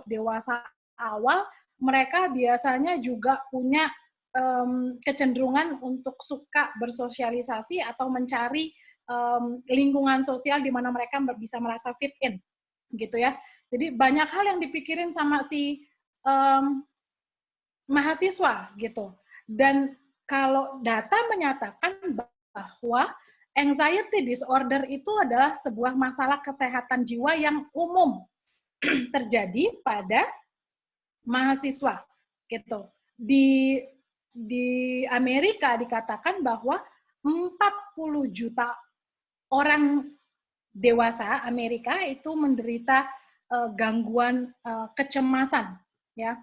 dewasa awal, mereka biasanya juga punya kecenderungan untuk suka bersosialisasi atau mencari lingkungan sosial di mana mereka bisa merasa fit in, gitu ya. Jadi banyak hal yang dipikirin sama si mahasiswa gitu. Dan kalau data menyatakan bahwa anxiety disorder itu adalah sebuah masalah kesehatan jiwa yang umum terjadi pada mahasiswa gitu. Di Amerika dikatakan bahwa 40 juta orang dewasa Amerika itu menderita gangguan kecemasan, ya,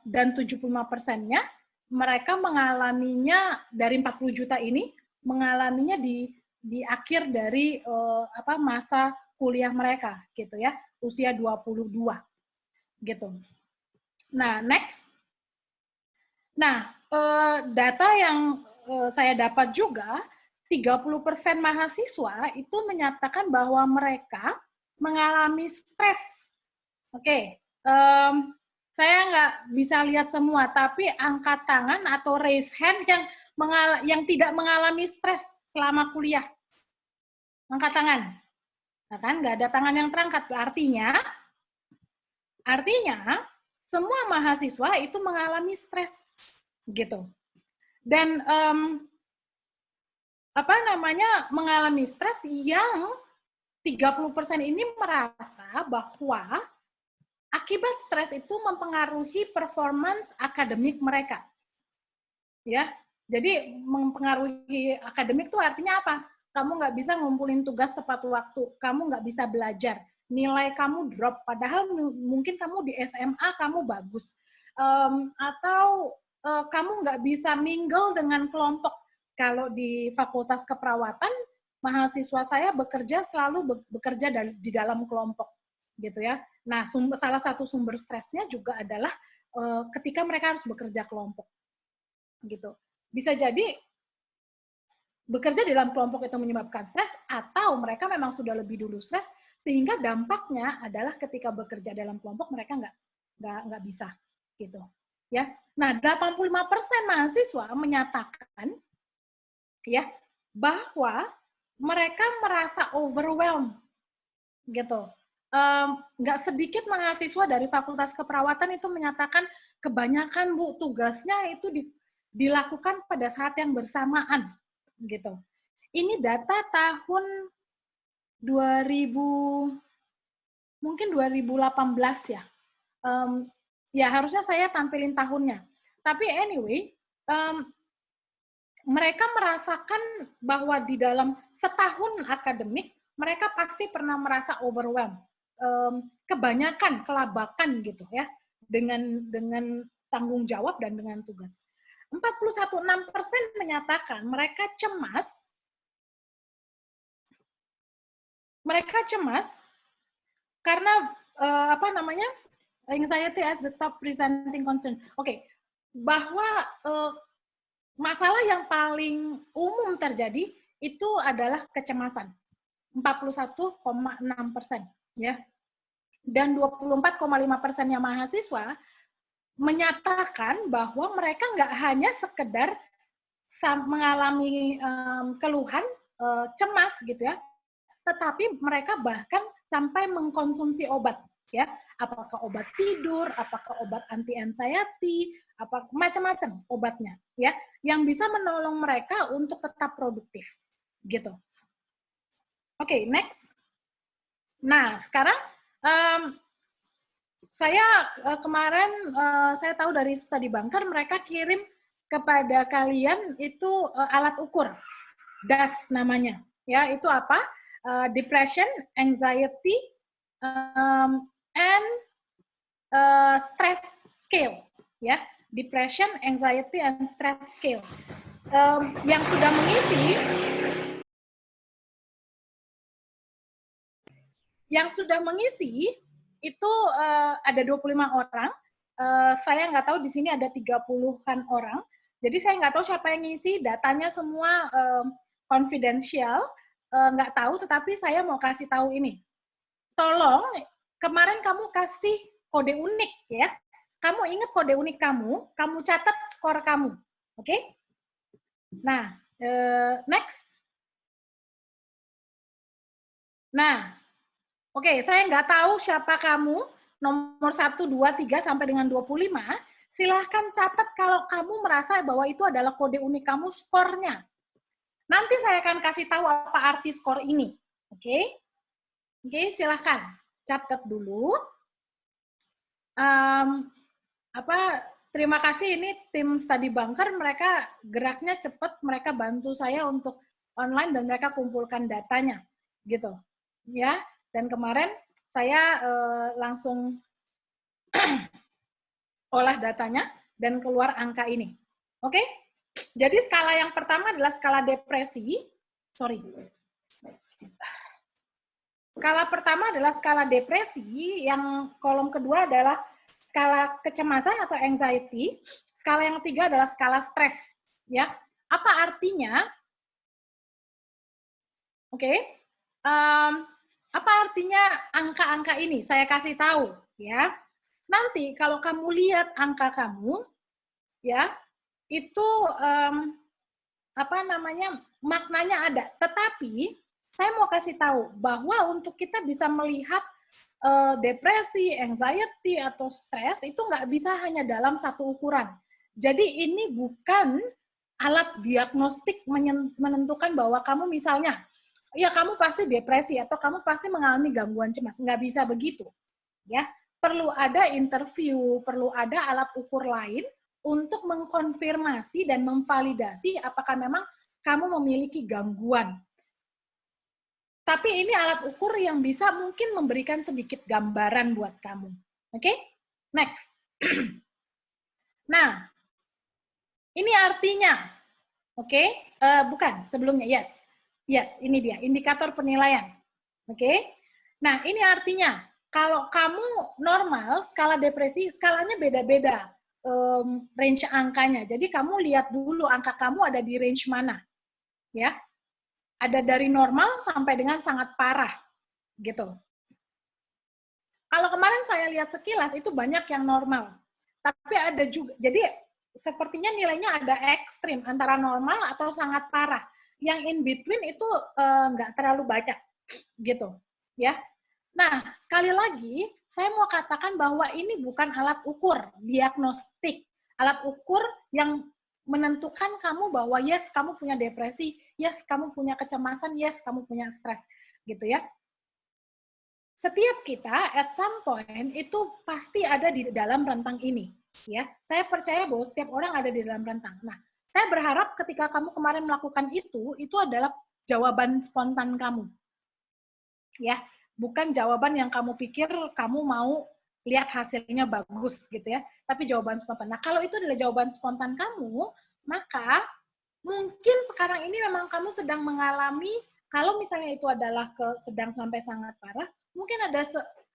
dan 75%-nya mereka mengalaminya dari 40 juta ini mengalaminya di akhir dari masa kuliah mereka, gitu ya, usia 22, gitu. Nah, next. Nah, data yang saya dapat juga, 30% mahasiswa itu menyatakan bahwa mereka mengalami stres. Oke, saya nggak bisa lihat semua, tapi angkat tangan atau raise hand yang tidak mengalami stres selama kuliah. Angkat tangan. Nah, kan nggak ada tangan yang terangkat. Artinya semua mahasiswa itu mengalami stres gitu. Dan mengalami stres yang 30% ini merasa bahwa akibat stres itu mempengaruhi performance akademik mereka. Ya, jadi mempengaruhi akademik itu artinya apa? Kamu nggak bisa ngumpulin tugas tepat waktu, kamu nggak bisa belajar, nilai kamu drop, padahal mungkin kamu di SMA kamu bagus, atau kamu nggak bisa mingle dengan kelompok. Kalau di Fakultas Keperawatan, mahasiswa saya selalu bekerja di dalam kelompok, gitu ya. Nah, salah satu sumber stresnya juga adalah ketika mereka harus bekerja kelompok, gitu. Bisa jadi bekerja dalam kelompok itu menyebabkan stres, atau mereka memang sudah lebih dulu stres, sehingga dampaknya adalah ketika bekerja dalam kelompok mereka nggak bisa, gitu. Ya, nah 85% mahasiswa menyatakan ya bahwa mereka merasa overwhelmed, gitu. Nggak sedikit mahasiswa dari Fakultas Keperawatan itu menyatakan kebanyakan Bu tugasnya itu dilakukan pada saat yang bersamaan, gitu. Ini data tahun 2018 ya. Ya harusnya saya tampilin tahunnya. Tapi anyway, mereka merasakan bahwa di dalam setahun akademik, mereka pasti pernah merasa overwhelmed, kebanyakan kelabakan gitu ya, dengan tanggung jawab dan dengan tugas. 41,6% menyatakan mereka cemas karena anxiety as the top presenting concerns. Oke, bahwa masalah yang paling umum terjadi itu adalah kecemasan, 41,6%, ya. Dan 24,5%-nya mahasiswa menyatakan bahwa mereka nggak hanya sekedar mengalami keluhan cemas gitu ya, tetapi mereka bahkan sampai mengkonsumsi obat, ya, apakah obat tidur, apakah obat anti anxiety, apa macam-macam obatnya, ya, yang bisa menolong mereka untuk tetap produktif, gitu. Oke, next. Nah, sekarang saya kemarin saya tahu dari Study Bunker mereka kirim kepada kalian itu alat ukur DAS namanya, ya, itu apa? Depression, anxiety, and stress scale, ya, depression, anxiety, and stress scale. Yang sudah mengisi itu ada 25 orang. Saya nggak tahu di sini ada 30-an orang. Jadi saya nggak tahu siapa yang ngisi, datanya semua confidential, nggak tahu, tetapi saya mau kasih tahu ini. Tolong kemarin kamu kasih kode unik ya. Kamu ingat kode unik kamu catat skor kamu. Oke? Nah, next. Nah, oke, saya nggak tahu siapa kamu, nomor 1, 2, 3, sampai dengan 25. Silahkan catat kalau kamu merasa bahwa itu adalah kode unik kamu, skornya. Nanti saya akan kasih tahu apa arti skor ini. Oke? Oke, silahkan. Catat dulu. Terima kasih, ini tim Study Bunker, mereka geraknya cepat, mereka bantu saya untuk online dan mereka kumpulkan datanya, gitu. Ya, dan kemarin saya langsung olah datanya dan keluar angka ini. Oke? Jadi skala yang pertama adalah skala depresi. Sorry. Skala pertama adalah skala depresi, yang kolom kedua adalah skala kecemasan atau anxiety, skala yang ketiga adalah skala stres. Ya, apa artinya? Oke. Apa artinya angka-angka ini? Saya kasih tahu, ya. Nanti kalau kamu lihat angka kamu, ya, itu maknanya ada. Tetapi saya mau kasih tahu bahwa untuk kita bisa melihat depresi, anxiety, atau stres itu nggak bisa hanya dalam satu ukuran. Jadi ini bukan alat diagnostik menentukan bahwa kamu misalnya, ya kamu pasti depresi atau kamu pasti mengalami gangguan cemas. Nggak bisa begitu. Ya, perlu ada interview, perlu ada alat ukur lain untuk mengkonfirmasi dan memvalidasi apakah memang kamu memiliki gangguan. Tapi ini alat ukur yang bisa mungkin memberikan sedikit gambaran buat kamu. Oke? Next. Nah, ini artinya. Oke? Bukan, sebelumnya. Yes. Yes, ini dia. Indikator penilaian. Oke? Nah, ini artinya, kalau kamu normal, skala depresi, skalanya beda-beda. Range angkanya. Jadi kamu lihat dulu angka kamu ada di range mana. Ya? Ada dari normal sampai dengan sangat parah, gitu. Kalau kemarin saya lihat sekilas itu banyak yang normal, tapi ada juga, jadi sepertinya nilainya ada ekstrim antara normal atau sangat parah. Yang in between itu nggak terlalu banyak, gitu, ya. Nah, sekali lagi saya mau katakan bahwa ini bukan alat ukur diagnostik, alat ukur yang menentukan kamu bahwa yes, kamu punya depresi, yes, kamu punya kecemasan, yes, kamu punya stres, gitu ya. Setiap kita at some point itu pasti ada di dalam rentang ini, ya. Saya percaya bahwa setiap orang ada di dalam rentang. Nah, saya berharap ketika kamu kemarin melakukan itu adalah jawaban spontan kamu. Ya, bukan jawaban yang kamu pikir kamu mau lihat hasilnya bagus gitu ya, tapi jawaban spontan. Nah, kalau itu adalah jawaban spontan kamu, maka mungkin sekarang ini memang kamu sedang mengalami, kalau misalnya itu adalah sedang sampai sangat parah, mungkin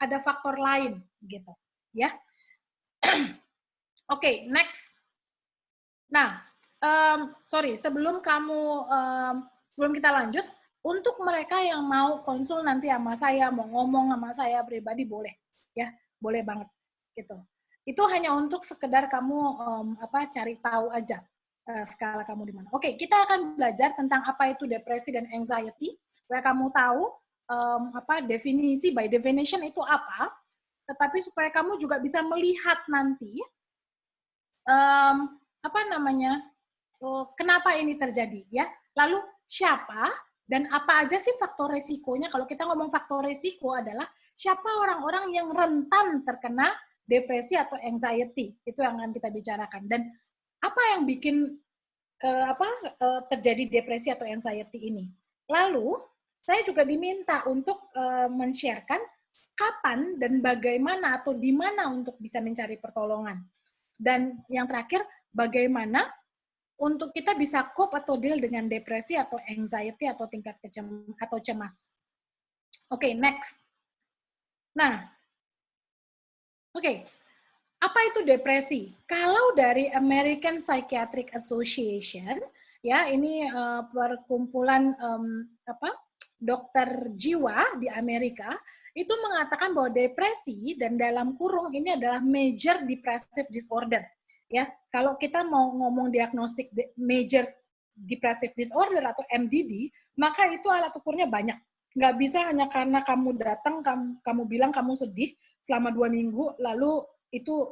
ada faktor lain gitu, ya. Oke, next. Nah, sorry, sebelum kita lanjut, untuk mereka yang mau konsul nanti sama saya, mau ngomong sama saya pribadi, boleh, ya, boleh banget, gitu. Itu hanya untuk sekedar kamu cari tahu aja skala kamu di mana. Oke, kita akan belajar tentang apa itu depresi dan anxiety, supaya kamu tahu definisi, by definition itu apa, tetapi supaya kamu juga bisa melihat nanti kenapa ini terjadi, ya. Lalu siapa dan apa aja sih faktor resikonya? Kalau kita ngomong faktor resiko adalah siapa orang-orang yang rentan terkena depresi atau anxiety, itu yang akan kita bicarakan. Dan apa yang bikin terjadi depresi atau anxiety ini? Lalu saya juga diminta untuk men-sharekan kapan dan bagaimana atau di mana untuk bisa mencari pertolongan. Dan yang terakhir, bagaimana untuk kita bisa cope atau deal dengan depresi atau anxiety atau tingkat cemas. Oke, next. Nah, oke. Apa itu depresi? Kalau dari American Psychiatric Association, ya ini perkumpulan dokter jiwa di Amerika, itu mengatakan bahwa depresi dan dalam kurung ini adalah major depressive disorder. Ya, kalau kita mau ngomong diagnostik major depressive disorder atau MDD, maka itu alat ukurnya banyak. Nggak bisa hanya karena kamu datang, kamu bilang kamu sedih selama 2 minggu, lalu itu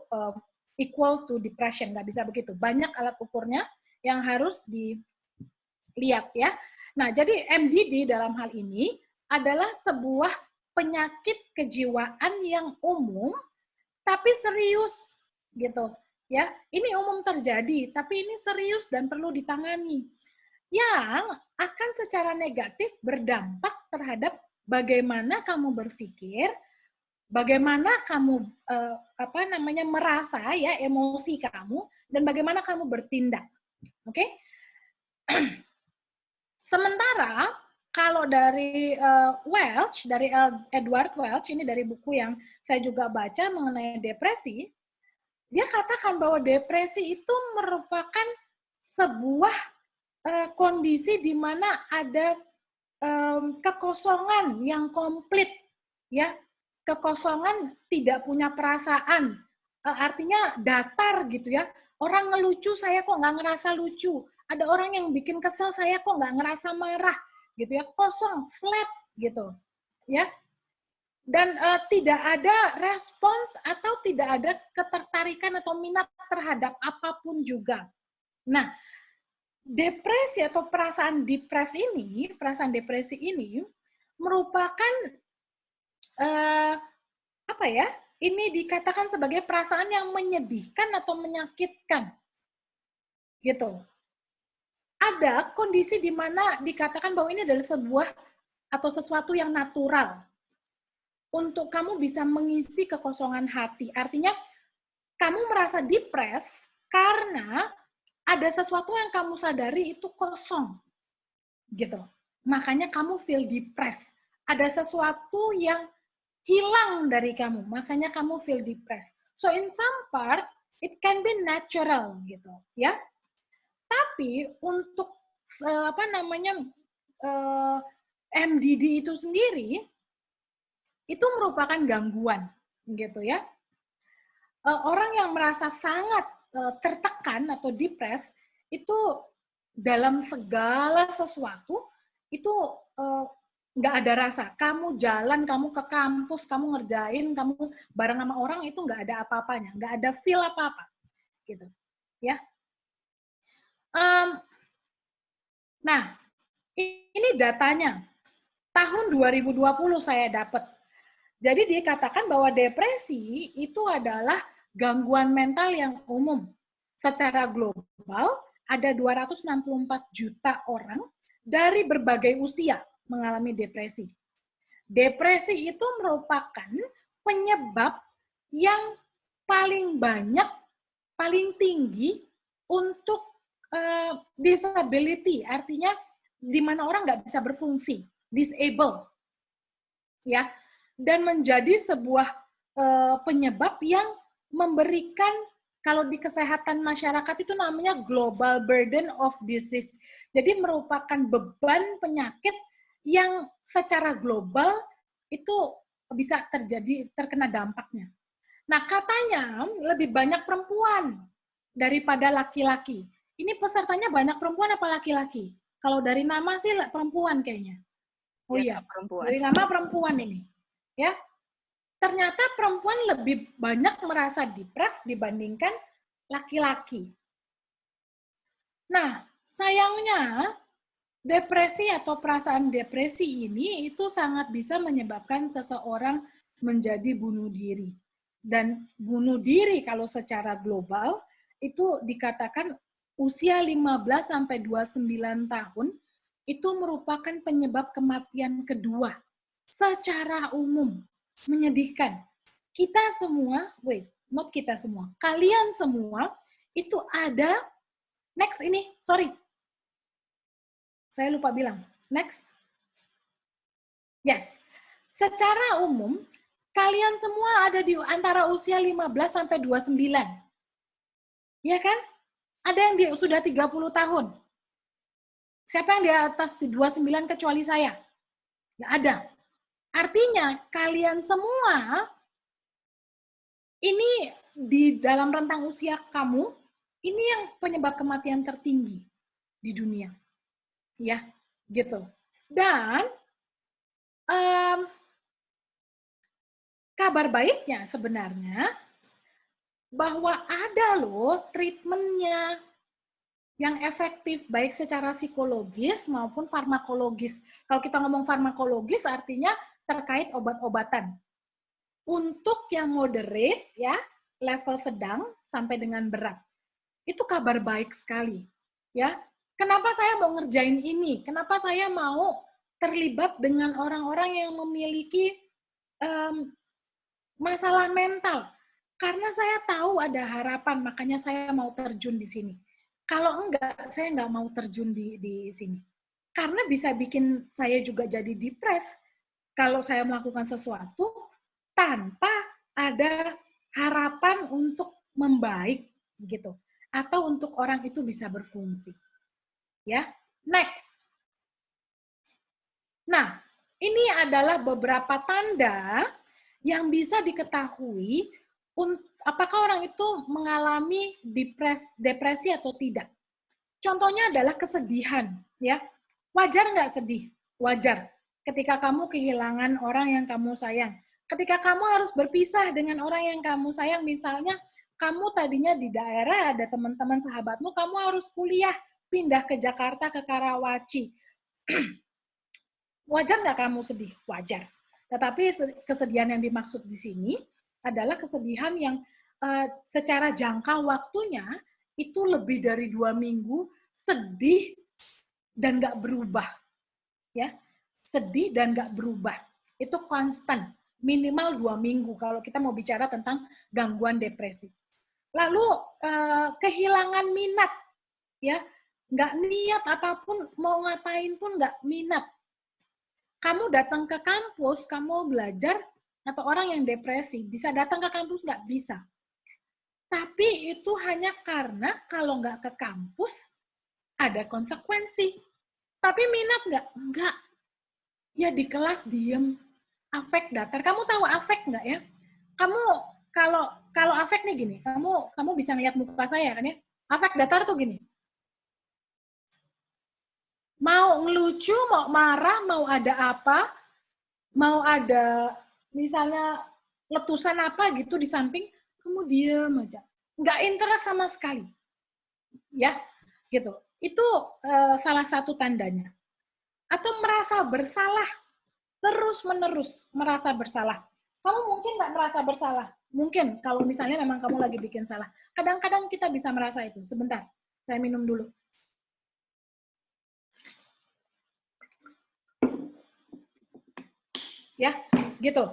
equal to depression. Nggak bisa begitu. Banyak alat ukurnya yang harus dilihat ya. Nah, jadi MDD dalam hal ini adalah sebuah penyakit kejiwaan yang umum tapi serius gitu ya. Ini umum terjadi tapi ini serius dan perlu ditangani yang akan secara negatif berdampak terhadap bagaimana kamu berpikir, bagaimana kamu merasa ya, emosi kamu, dan bagaimana kamu bertindak. Oke? Sementara kalau dari Welch, dari Edward Welch, ini dari buku yang saya juga baca mengenai depresi, dia katakan bahwa depresi itu merupakan sebuah kondisi di mana ada kekosongan yang komplit, ya, kekosongan tidak punya perasaan, artinya datar gitu ya. Orang ngelucu saya kok nggak ngerasa lucu, ada orang yang bikin kesel saya kok nggak ngerasa marah, gitu ya, kosong, flat gitu, ya. Dan tidak ada respons atau tidak ada ketertarikan atau minat terhadap apapun juga. Nah, depresi atau perasaan depresi ini merupakan ini dikatakan sebagai perasaan yang menyedihkan atau menyakitkan, gitu. Ada kondisi di mana dikatakan bahwa ini adalah sebuah atau sesuatu yang natural untuk kamu bisa mengisi kekosongan hati. Artinya kamu merasa depres karena ada sesuatu yang kamu sadari itu kosong, gitu. Makanya kamu feel depressed. Ada sesuatu yang hilang dari kamu, makanya kamu feel depressed. So in some part, it can be natural, gitu, ya. Tapi untuk MDD itu sendiri, itu merupakan gangguan, gitu ya. Orang yang merasa sangat tertekan atau depres itu dalam segala sesuatu itu nggak ada rasa. Kamu jalan, kamu ke kampus, kamu ngerjain, kamu bareng sama orang itu nggak ada apa-apanya, nggak ada feel apa-apa, gitu, ya. Nah, ini datanya tahun 2020 saya dapat. Jadi dikatakan bahwa depresi itu adalah gangguan mental yang umum. Secara global, ada 264 juta orang dari berbagai usia mengalami depresi. Depresi itu merupakan penyebab yang paling banyak, paling tinggi untuk disability, artinya di mana orang nggak bisa berfungsi, disable, ya, dan menjadi sebuah penyebab yang memberikan, kalau di kesehatan masyarakat itu namanya global burden of disease. Jadi merupakan beban penyakit yang secara global itu bisa terkena dampaknya. Nah, katanya lebih banyak perempuan daripada laki-laki. Ini pesertanya banyak perempuan apa laki-laki? Kalau dari nama sih perempuan kayaknya. Oh iya, perempuan. dari nama perempuan ini. Ya, ternyata perempuan lebih banyak merasa depres dibandingkan laki-laki. Nah, sayangnya depresi atau perasaan depresi ini itu sangat bisa menyebabkan seseorang menjadi bunuh diri. Dan bunuh diri kalau secara global itu dikatakan usia 15 sampai 29 tahun itu merupakan penyebab kematian kedua secara umum. Menyedihkan. Kita semua, not kita semua, kalian semua itu ada, next ini, sorry, saya lupa bilang. Next. Yes. Secara umum, kalian semua ada di antara usia 15 sampai 29. Ya kan? Ada yang sudah 30 tahun. Siapa yang di atas 29 kecuali saya? Nggak ada. Artinya, kalian semua ini di dalam rentang usia kamu, ini yang penyebab kematian tertinggi di dunia. Ya, gitu. Dan kabar baiknya sebenarnya bahwa ada loh treatmentnya yang efektif, baik secara psikologis maupun farmakologis. Kalau kita ngomong farmakologis artinya terkait obat-obatan. Untuk yang moderate, ya, level sedang sampai dengan berat. Itu kabar baik sekali. Ya, kenapa saya mau ngerjain ini? Kenapa saya mau terlibat dengan orang-orang yang memiliki masalah mental? Karena saya tahu ada harapan, makanya saya mau terjun di sini. Kalau enggak, saya enggak mau terjun di sini. Karena bisa bikin saya juga jadi depres kalau saya melakukan sesuatu tanpa ada harapan untuk membaik gitu, atau untuk orang itu bisa berfungsi. Ya, next. Nah, ini adalah beberapa tanda yang bisa diketahui apakah orang itu mengalami depresi atau tidak. Contohnya adalah kesedihan, ya. Wajar nggak sedih? Wajar. Ketika kamu kehilangan orang yang kamu sayang. Ketika kamu harus berpisah dengan orang yang kamu sayang, misalnya kamu tadinya di daerah, ada teman-teman sahabatmu, kamu harus kuliah, pindah ke Jakarta, ke Karawaci. Wajar nggak kamu sedih? Wajar. Tetapi kesedihan yang dimaksud di sini adalah kesedihan yang secara jangka waktunya itu lebih dari 2 minggu sedih dan nggak berubah. Ya, sedih dan nggak berubah. Itu konstan, minimal 2 minggu kalau kita mau bicara tentang gangguan depresi. Lalu kehilangan minat, ya, nggak niat apapun, mau ngapain pun nggak minat. Kamu datang ke kampus, kamu belajar, atau orang yang depresi, bisa datang ke kampus nggak? Bisa. Tapi itu hanya karena kalau nggak ke kampus, ada konsekuensi. Tapi minat nggak? Nggak. Ya di kelas diem, afek datar. Kamu tahu afek nggak ya? Kamu kalau afek nih gini, kamu bisa lihat muka saya kan ya? Afek datar tuh gini. Mau ngelucu, mau marah, mau ada apa, mau ada misalnya letusan apa gitu di samping, kamu diem aja. Nggak interest sama sekali. Ya, gitu. Itu salah satu tandanya. Atau merasa bersalah, terus-menerus merasa bersalah. Kamu mungkin nggak merasa bersalah. Mungkin kalau misalnya memang kamu lagi bikin salah. Kadang-kadang kita bisa merasa itu. Sebentar, saya minum dulu. Ya, gitu.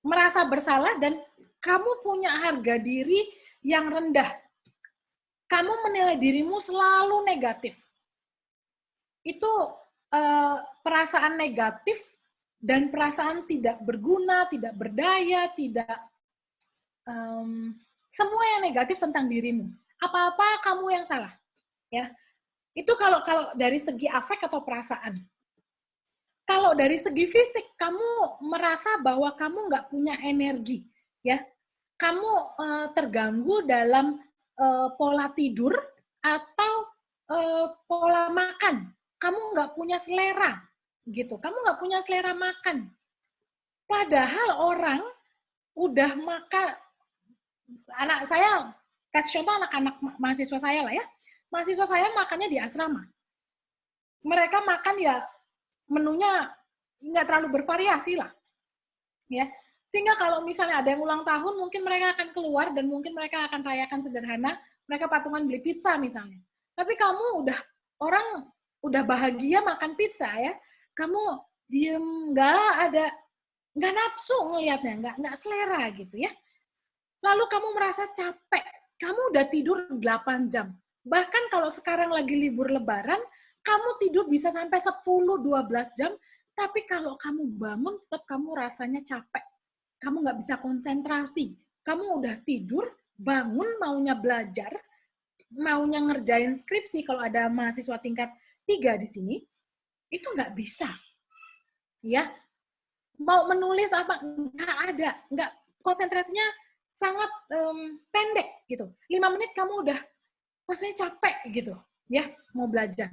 Merasa bersalah dan kamu punya harga diri yang rendah. Kamu menilai dirimu selalu negatif. Itu perasaan negatif dan perasaan tidak berguna, tidak berdaya, tidak semua yang negatif tentang dirimu. Apa-apa kamu yang salah. Ya, itu kalau dari segi afek atau perasaan. Kalau dari segi fisik, kamu merasa bahwa kamu nggak punya energi, ya. Kamu terganggu dalam pola tidur atau pola makan. Kamu nggak punya selera, gitu. Kamu nggak punya selera makan. Padahal orang udah makan. Anak saya, kasih contoh anak-anak mahasiswa saya lah ya. Mahasiswa saya makannya di asrama. Mereka makan ya menunya nggak terlalu bervariasi lah, ya. Sehingga kalau misalnya ada yang ulang tahun, mungkin mereka akan keluar dan mungkin mereka akan rayakan sederhana, mereka patungan beli pizza misalnya. Tapi kamu orang udah bahagia makan pizza ya, kamu diem, nggak nafsu ngelihatnya, nggak selera gitu ya. Lalu kamu merasa capek, kamu udah tidur 8 jam. Bahkan kalau sekarang lagi libur lebaran, kamu tidur bisa sampai 10-12 jam, tapi kalau kamu bangun tetap kamu rasanya capek. Kamu nggak bisa konsentrasi. Kamu udah tidur, bangun maunya belajar, maunya ngerjain skripsi kalau ada mahasiswa tingkat 3 di sini, itu nggak bisa. Ya, mau menulis apa, nggak ada, nggak, konsentrasinya sangat pendek gitu. 5 menit kamu udah rasanya capek gitu, ya, mau belajar.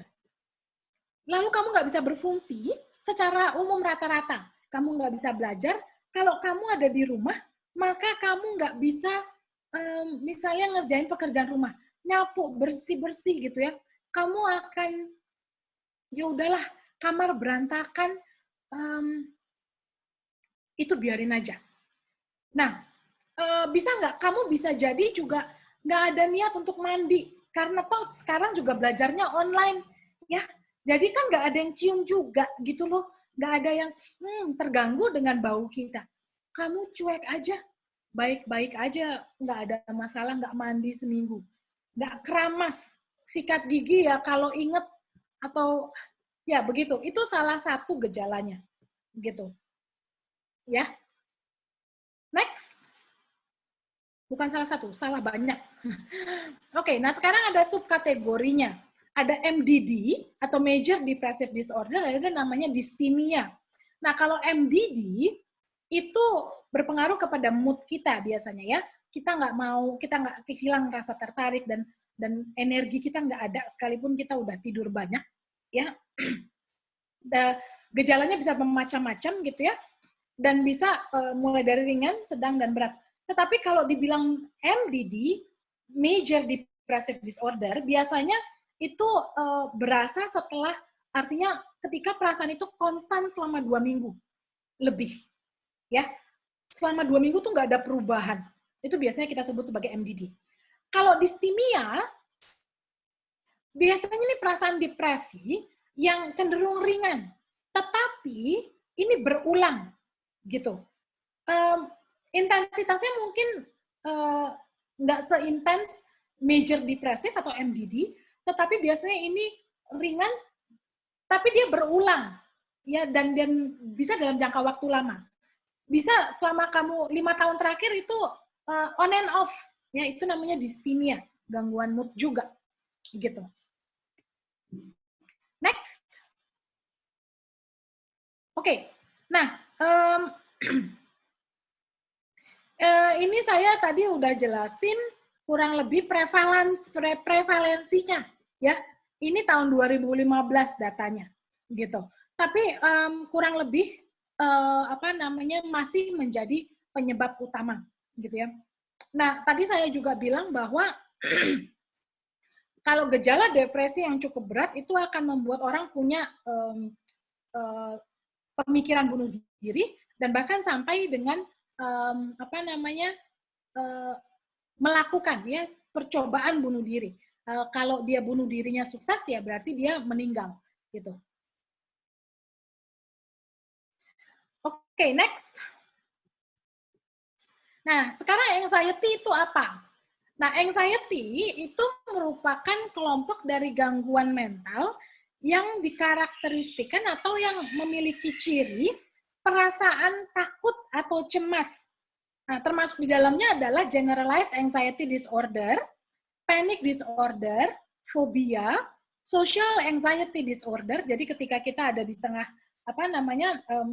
Lalu kamu nggak bisa berfungsi secara umum rata-rata. Kamu nggak bisa belajar, kalau kamu ada di rumah, maka kamu nggak bisa misalnya ngerjain pekerjaan rumah, nyapu, bersih-bersih gitu ya. Kamu akan, ya udahlah, kamar berantakan, itu biarin aja. Nah, bisa nggak? Kamu bisa jadi juga nggak ada niat untuk mandi, karena toh sekarang juga belajarnya online, ya. Jadi kan nggak ada yang cium juga gitu loh, nggak ada yang terganggu dengan bau kita. Kamu cuek aja, baik-baik aja, nggak ada masalah, nggak mandi seminggu, nggak keramas, sikat gigi ya kalau inget, atau ya begitu. Itu salah satu gejalanya, gitu. Ya, next. Bukan salah satu, salah banyak. Oke, nah sekarang ada subkategorinya. Ada MDD atau Major Depressive Disorder, ada namanya dysthymia. Nah, kalau MDD itu berpengaruh kepada mood kita biasanya ya. Kita nggak mau, kita nggak hilang rasa tertarik, dan energi kita nggak ada sekalipun kita udah tidur banyak, ya. Gejalanya bisa bermacam-macam gitu ya, dan bisa mulai dari ringan, sedang, dan berat. Tetapi kalau dibilang MDD, Major Depressive Disorder, biasanya itu berasa setelah, artinya ketika perasaan itu konstan selama 2 minggu lebih, ya. Selama 2 minggu tuh nggak ada perubahan. Itu biasanya kita sebut sebagai MDD. Kalau dysthymia, biasanya ini perasaan depresi yang cenderung ringan, tetapi ini berulang, gitu. Intensitasnya mungkin nggak seintens major depresif atau MDD, tetapi biasanya ini ringan, tapi dia berulang, ya, dan bisa dalam jangka waktu lama. Bisa selama kamu 5 tahun terakhir itu on and off, ya, itu namanya dysthymia, gangguan mood juga, gitu. Next. Oke, nah ini saya tadi udah jelasin kurang lebih prevalensinya, ya. Ini tahun 2015 datanya, gitu. Tapi kurang lebih masih menjadi penyebab utama, gitu ya. Nah, tadi saya juga bilang bahwa kalau gejala depresi yang cukup berat itu akan membuat orang punya pemikiran bunuh diri, dan bahkan sampai dengan melakukan, ya, percobaan bunuh diri. Kalau dia bunuh dirinya sukses, ya berarti dia meninggal, gitu. Oke, next. Nah, sekarang anxiety itu apa? Nah, anxiety itu merupakan kelompok dari gangguan mental yang dikarakteristikan atau yang memiliki ciri perasaan takut atau cemas. Nah, termasuk di dalamnya adalah generalized anxiety disorder, panic disorder, fobia, social anxiety disorder. Jadi ketika kita ada di tengah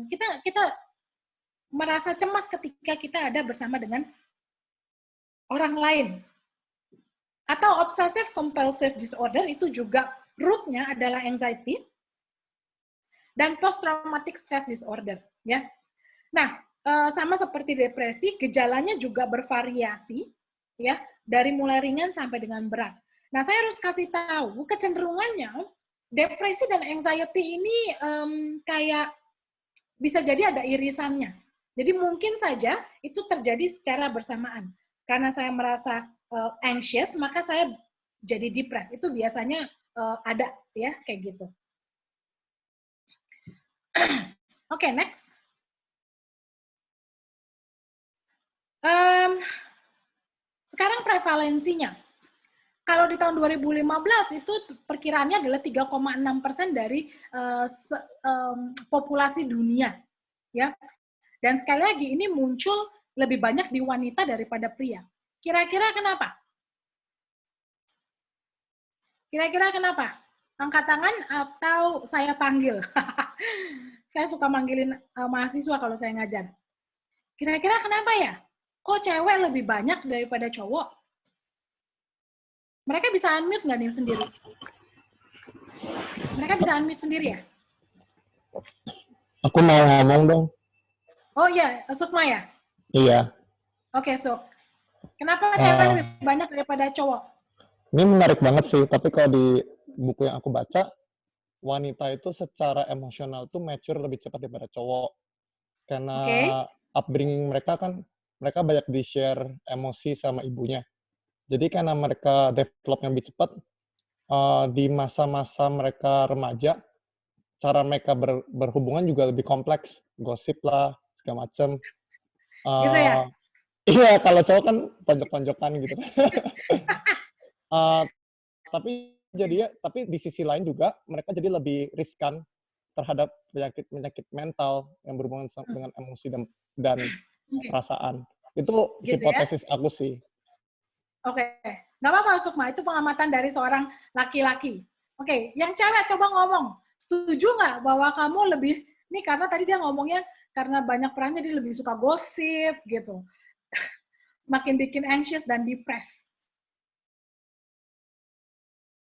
kita merasa cemas ketika kita ada bersama dengan orang lain. Atau obsessive compulsive disorder, itu juga rootnya adalah anxiety, dan post traumatic stress disorder, ya. Nah, sama seperti depresi, gejalanya juga bervariasi, ya, dari mulai ringan sampai dengan berat. Nah, saya harus kasih tahu kecenderungannya depresi dan anxiety ini kayak bisa jadi ada irisannya. Jadi mungkin saja itu terjadi secara bersamaan. Karena saya merasa anxious, maka saya jadi depres. Itu biasanya ada, ya, kayak gitu. Oke, next. Sekarang prevalensinya. Kalau di tahun 2015 itu perkiraannya adalah 3,6% dari populasi dunia, ya. Dan sekali lagi ini muncul lebih banyak di wanita daripada pria. Kira-kira kenapa? Kira-kira kenapa? Angkat tangan atau saya panggil? saya suka manggilin mahasiswa kalau saya ngajar. Kira-kira kenapa ya? Kok cewek lebih banyak daripada cowok? Mereka bisa unmute nggak nih sendiri? Mereka bisa unmute sendiri ya? Aku mau ngomong dong. Oh iya, Sukma ya? Iya. Oke, Suk. Kenapa cewek lebih banyak daripada cowok? Ini menarik banget sih, tapi kalau di buku yang aku baca, wanita itu secara emosional tuh mature lebih cepat daripada cowok. Karena upbringing mereka kan, mereka banyak di-share emosi sama ibunya. Jadi karena mereka developnya lebih cepat, di masa-masa mereka remaja, cara mereka berhubungan juga lebih kompleks. Gosip lah, segala macam. Gitu ya? Iya, kalau cowok kan tonjok-tonjokan gitu. Tapi di sisi lain juga mereka jadi lebih riskan terhadap penyakit mental yang berhubungan dengan emosi dan perasaan. Itu gitu hipotesis ya? aku sih. Oke, nggak apa-apa Sukma, itu pengamatan dari seorang laki-laki. Oke, yang cewek coba ngomong, setuju nggak bahwa kamu lebih, nih karena tadi dia ngomongnya karena banyak perannya dia lebih suka gosip gitu, makin bikin anxious dan depressed.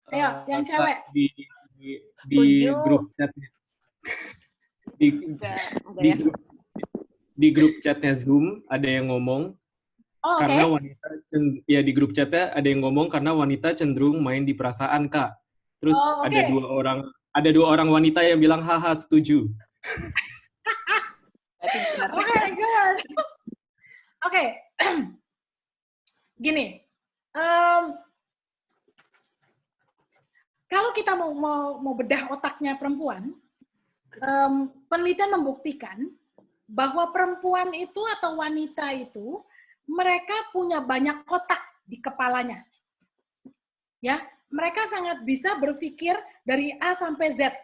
Ayo, yang cewek. Di grup chatnya, di grup chatnya Zoom ada yang ngomong karena wanita ya di grup chatnya ada yang ngomong karena wanita cenderung main di perasaan Kak. Terus ada dua orang wanita yang bilang haha setuju. Oke, good. Oke, gini. Kalau kita mau bedah otaknya perempuan, penelitian membuktikan bahwa perempuan itu atau wanita itu mereka punya banyak kotak di kepalanya. Ya, mereka sangat bisa berpikir dari A sampai Z.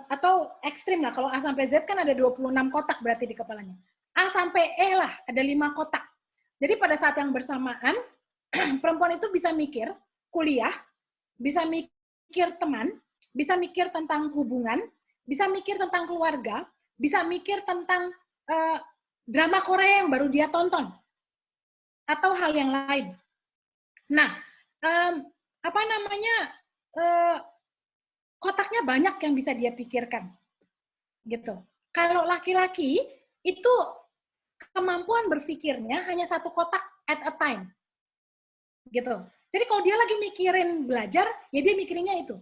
Atau ekstrim lah, kalau A sampai Z kan ada 26 kotak berarti di kepalanya. A sampai E lah, ada 5 kotak. Jadi pada saat yang bersamaan, perempuan itu bisa mikir kuliah, bisa mikir teman, bisa mikir tentang hubungan, bisa mikir tentang keluarga, bisa mikir tentang drama Korea yang baru dia tonton, atau hal yang lain. Nah, kotaknya banyak yang bisa dia pikirkan, gitu. Kalau laki-laki itu kemampuan berpikirnya hanya satu kotak at a time, gitu. Jadi kalau dia lagi mikirin belajar, ya dia mikirinnya itu.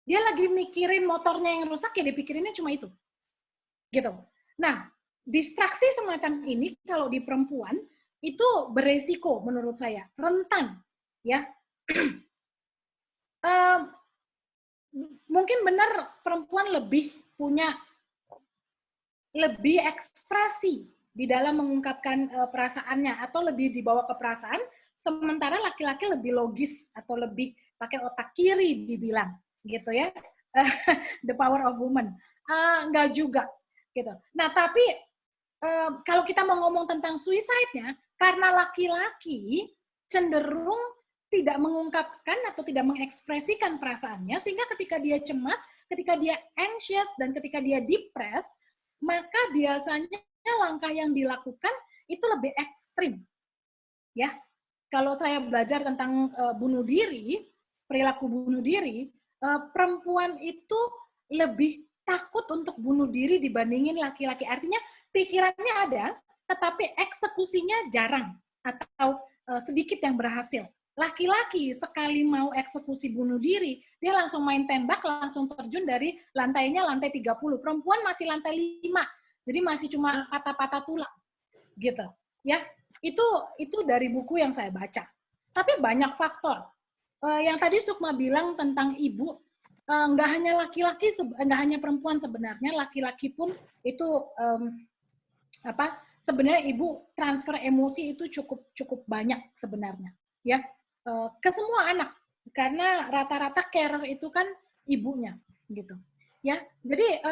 Dia lagi mikirin motornya yang rusak, ya dia pikirinnya cuma itu. Gitu. Nah, distraksi semacam ini kalau di perempuan itu beresiko menurut saya, rentan, ya. Mungkin benar perempuan lebih ekspresi di dalam mengungkapkan perasaannya atau lebih dibawa ke perasaan, sementara laki-laki lebih logis atau lebih pakai otak kiri dibilang gitu ya. The power of woman. Enggak juga gitu. Nah, tapi kalau kita mau ngomong tentang suicide-nya, karena laki-laki cenderung tidak mengungkapkan atau tidak mengekspresikan perasaannya, sehingga ketika dia cemas, ketika dia anxious, dan ketika dia depressed, maka biasanya langkah yang dilakukan itu lebih ekstrim. Ya, kalau saya belajar tentang bunuh diri, perilaku bunuh diri, perempuan itu lebih takut untuk bunuh diri dibandingin laki-laki. Artinya pikirannya ada, tetapi eksekusinya jarang atau sedikit yang berhasil. Laki-laki sekali mau eksekusi bunuh diri, dia langsung main tembak, langsung terjun dari lantainya lantai 30. Perempuan masih lantai 5, jadi masih cuma patah-patah tulang. Gitu. Ya, itu dari buku yang saya baca. Tapi banyak faktor. Yang tadi Sukma bilang tentang ibu, nggak hanya laki-laki, nggak hanya perempuan sebenarnya, laki-laki pun itu sebenarnya ibu transfer emosi itu cukup banyak sebenarnya, ya, ke semua anak, karena rata-rata carer itu kan ibunya, gitu, ya. Jadi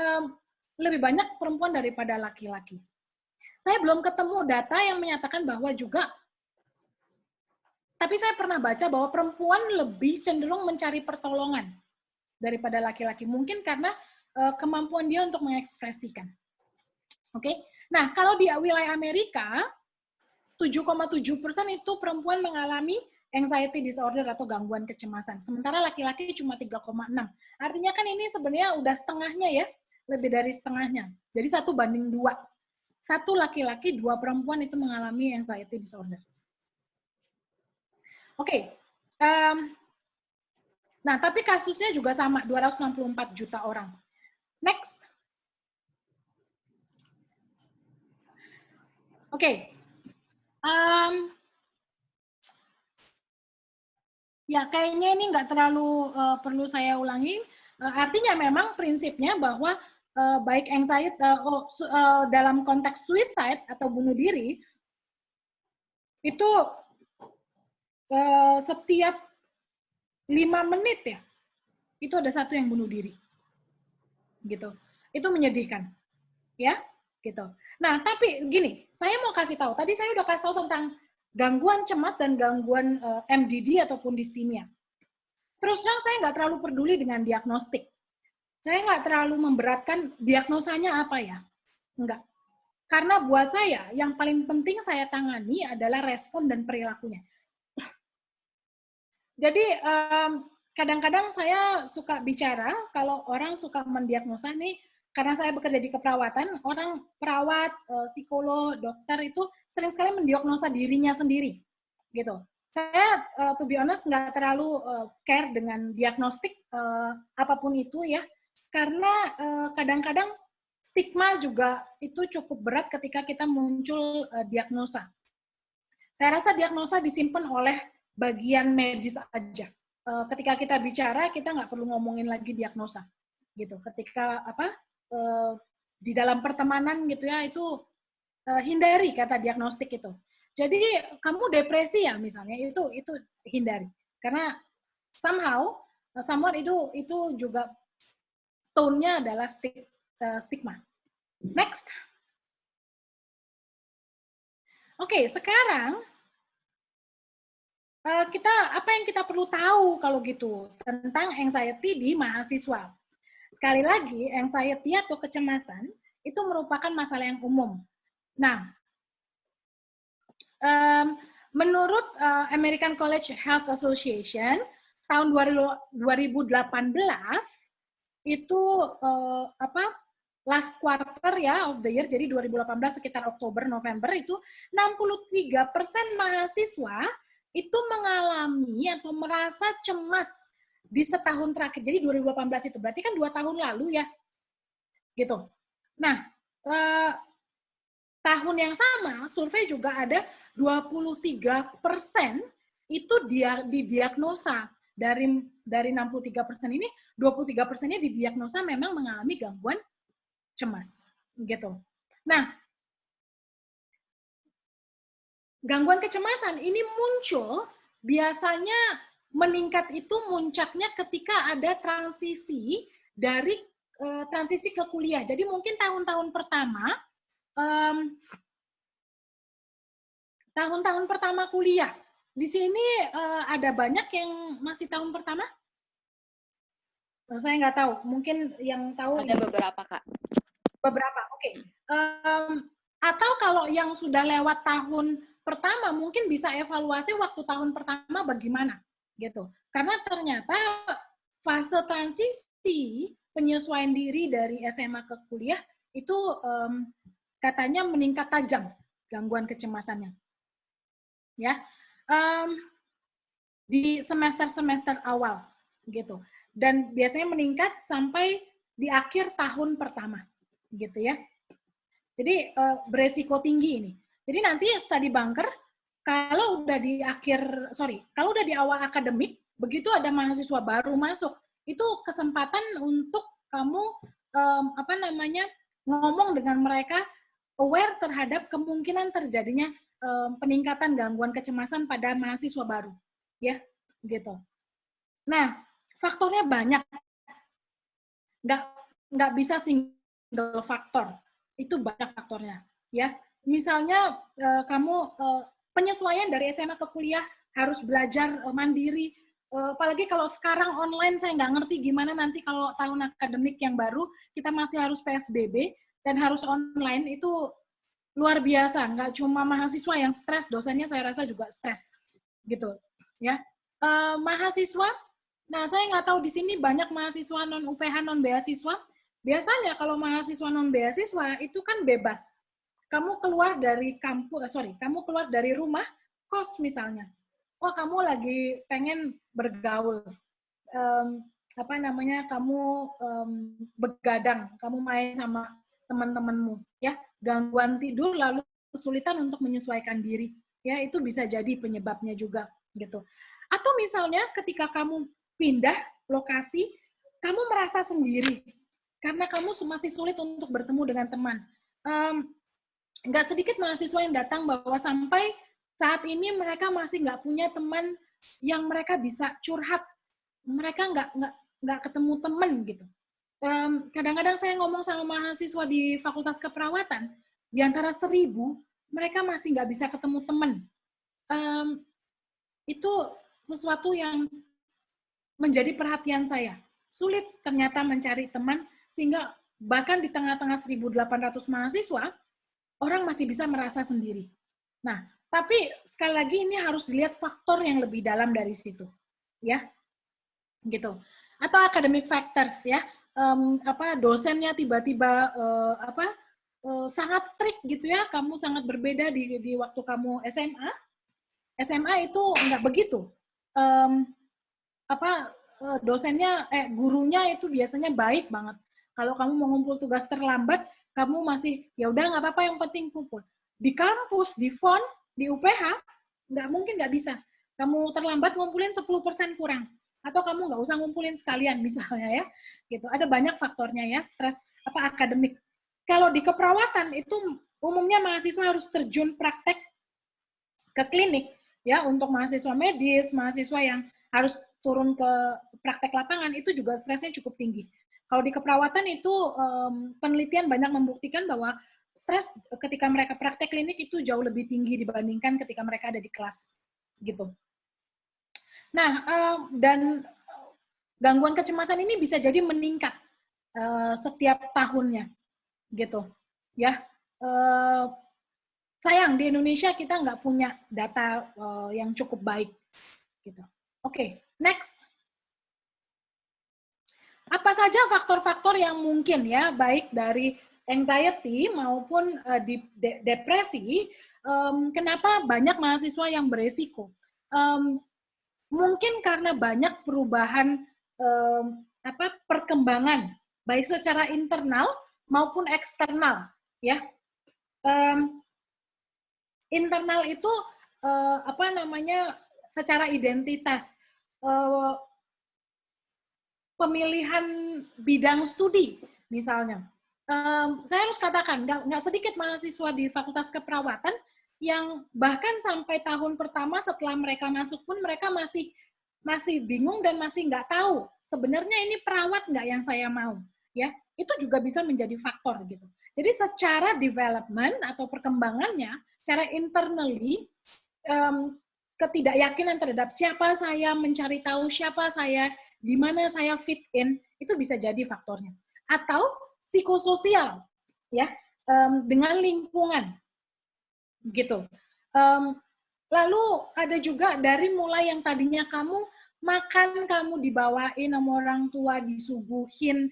lebih banyak perempuan daripada laki-laki. Saya belum ketemu data yang menyatakan bahwa juga, tapi saya pernah baca bahwa perempuan lebih cenderung mencari pertolongan daripada laki-laki. Mungkin karena kemampuan dia untuk mengekspresikan. Oke, nah kalau di wilayah Amerika 7,7% itu perempuan mengalami anxiety disorder atau gangguan kecemasan, sementara laki-laki cuma 3,6. Artinya kan ini sebenarnya udah setengahnya ya, lebih dari setengahnya. Jadi 1:2. 1 laki-laki, 2 perempuan itu mengalami anxiety disorder. Oke, nah tapi kasusnya juga sama, 264 juta orang. Next. Oke. Ya, kayaknya ini nggak terlalu perlu saya ulangi. Artinya memang prinsipnya bahwa baik anxiety dalam konteks suicide atau bunuh diri itu setiap 5 menit ya itu ada satu yang bunuh diri, gitu. Itu menyedihkan, ya, gitu. Nah, tapi gini, saya mau kasih tahu. Tadi saya udah kasih tahu tentang gangguan cemas dan gangguan MDD ataupun distimia. Terus terang saya nggak terlalu peduli dengan diagnostik. Saya nggak terlalu memberatkan diagnosanya apa ya. Enggak. Karena buat saya, yang paling penting saya tangani adalah respon dan perilakunya. Jadi, kadang-kadang saya suka bicara, kalau orang suka mendiagnosa nih, karena saya bekerja di keperawatan, orang perawat, psikolog, dokter itu sering sekali mendiagnosa dirinya sendiri, gitu. Saya, to be honest, nggak terlalu care dengan diagnostik apapun itu ya, karena kadang-kadang stigma juga itu cukup berat ketika kita muncul diagnosa. Saya rasa diagnosa disimpan oleh bagian medis aja. Ketika kita bicara, kita nggak perlu ngomongin lagi diagnosa, gitu. Ketika di dalam pertemanan gitu ya, itu hindari kata diagnostik itu. Jadi kamu depresi ya misalnya, itu hindari. Karena someone itu juga tone-nya adalah stigma. Next. Oke, sekarang apa yang kita perlu tahu kalau gitu tentang anxiety di mahasiswa. Sekali lagi, anxiety atau kecemasan itu merupakan masalah yang umum. Nah, menurut American College Health Association tahun 2018 itu last quarter ya of the year, jadi 2018 sekitar Oktober November itu 63% mahasiswa itu mengalami atau merasa cemas di setahun terakhir. Jadi 2018 itu berarti kan 2 tahun lalu ya, gitu. Nah, tahun yang sama survei juga ada 23% itu didiagnosa. Dari 63% ini 23%-nya didiagnosa memang mengalami gangguan cemas, gitu. Nah, gangguan kecemasan ini muncul biasanya meningkat itu muncaknya ketika ada transisi dari transisi ke kuliah. Jadi mungkin tahun-tahun pertama kuliah. Di sini ada banyak yang masih tahun pertama? Saya nggak tahu. Mungkin yang tahu ada beberapa, Kak. Beberapa, oke. Atau kalau yang sudah lewat tahun pertama, mungkin bisa evaluasi waktu tahun pertama bagaimana, gitu. Karena ternyata fase transisi penyesuaian diri dari SMA ke kuliah itu katanya meningkat tajam gangguan kecemasannya. Ya, di semester-semester awal, gitu. Dan biasanya meningkat sampai di akhir tahun pertama, gitu ya. Jadi beresiko tinggi ini. Jadi nanti study bunker kalau udah di awal akademik, begitu ada mahasiswa baru masuk, itu kesempatan untuk kamu ngomong dengan mereka, aware terhadap kemungkinan terjadinya peningkatan gangguan kecemasan pada mahasiswa baru, ya, gitu. Nah, faktornya banyak, nggak bisa single faktor. Itu banyak faktornya, ya. Misalnya kamu penyesuaian dari SMA ke kuliah harus belajar mandiri, apalagi kalau sekarang online, saya nggak ngerti gimana nanti kalau tahun akademik yang baru, kita masih harus PSBB dan harus online, itu luar biasa. Nggak cuma mahasiswa yang stres, dosennya saya rasa juga stres. Gitu. Ya. Mahasiswa, nah saya nggak tahu di sini banyak mahasiswa non-UPH, non-beasiswa. Biasanya kalau mahasiswa non-beasiswa itu kan bebas. Kamu keluar dari kamu keluar dari rumah, kos misalnya. Wah, kamu lagi pengen bergaul, kamu begadang, kamu main sama teman-temanmu, ya, gangguan tidur, lalu kesulitan untuk menyesuaikan diri, ya, itu bisa jadi penyebabnya juga, gitu. Atau misalnya ketika kamu pindah lokasi, kamu merasa sendiri, karena kamu masih sulit untuk bertemu dengan teman. Nggak sedikit mahasiswa yang datang bahwa sampai saat ini mereka masih nggak punya teman yang mereka bisa curhat. Mereka nggak ketemu teman gitu. Kadang-kadang saya ngomong sama mahasiswa di Fakultas Keperawatan, di antara 1.000, mereka masih nggak bisa ketemu teman. Itu sesuatu yang menjadi perhatian saya. Sulit ternyata mencari teman, sehingga bahkan di tengah-tengah 1.800 mahasiswa, orang masih bisa merasa sendiri. Nah, tapi sekali lagi ini harus dilihat faktor yang lebih dalam dari situ, ya, gitu. Atau academic factors, ya, dosennya tiba-tiba sangat strict gitu ya, kamu sangat berbeda di waktu kamu SMA. SMA itu nggak begitu. Gurunya itu biasanya baik banget. Kalau kamu mau ngumpul tugas terlambat, kamu masih ya udah nggak apa-apa, yang penting kumpul. Di kampus, di FON, di UPH, mungkin nggak bisa. Kamu terlambat ngumpulin 10% kurang. Atau kamu nggak usah ngumpulin sekalian misalnya, ya. Gitu. Ada banyak faktornya, ya, stres akademik. Kalau di keperawatan itu umumnya mahasiswa harus terjun praktek ke klinik, ya, untuk mahasiswa medis, mahasiswa yang harus turun ke praktek lapangan, itu juga stresnya cukup tinggi. Kalau di keperawatan itu penelitian banyak membuktikan bahwa stres ketika mereka praktek klinik itu jauh lebih tinggi dibandingkan ketika mereka ada di kelas, gitu. Nah, dan gangguan kecemasan ini bisa jadi meningkat setiap tahunnya, gitu. Ya, sayang di Indonesia kita nggak punya data yang cukup baik, gitu. Oke, next. Apa saja faktor-faktor yang mungkin, ya, baik dari anxiety maupun depresi, kenapa banyak mahasiswa yang beresiko? Mungkin karena banyak perubahan perkembangan, baik secara internal maupun eksternal, ya. Internal itu secara identitas, pemilihan bidang studi, misalnya. Saya harus katakan, nggak sedikit mahasiswa di Fakultas Keperawatan yang bahkan sampai tahun pertama setelah mereka masuk pun mereka masih bingung dan masih nggak tahu sebenarnya ini perawat nggak yang saya mau, ya. Itu juga bisa menjadi faktor, gitu. Jadi secara development atau perkembangannya, secara internally, ketidakyakinan terhadap siapa saya, mencari tahu siapa saya, di mana saya fit in, itu bisa jadi faktornya. Atau psikososial, ya, dengan lingkungan, gitu. Lalu ada juga dari mulai yang tadinya kamu makan, kamu dibawain sama orang tua, disuguhin,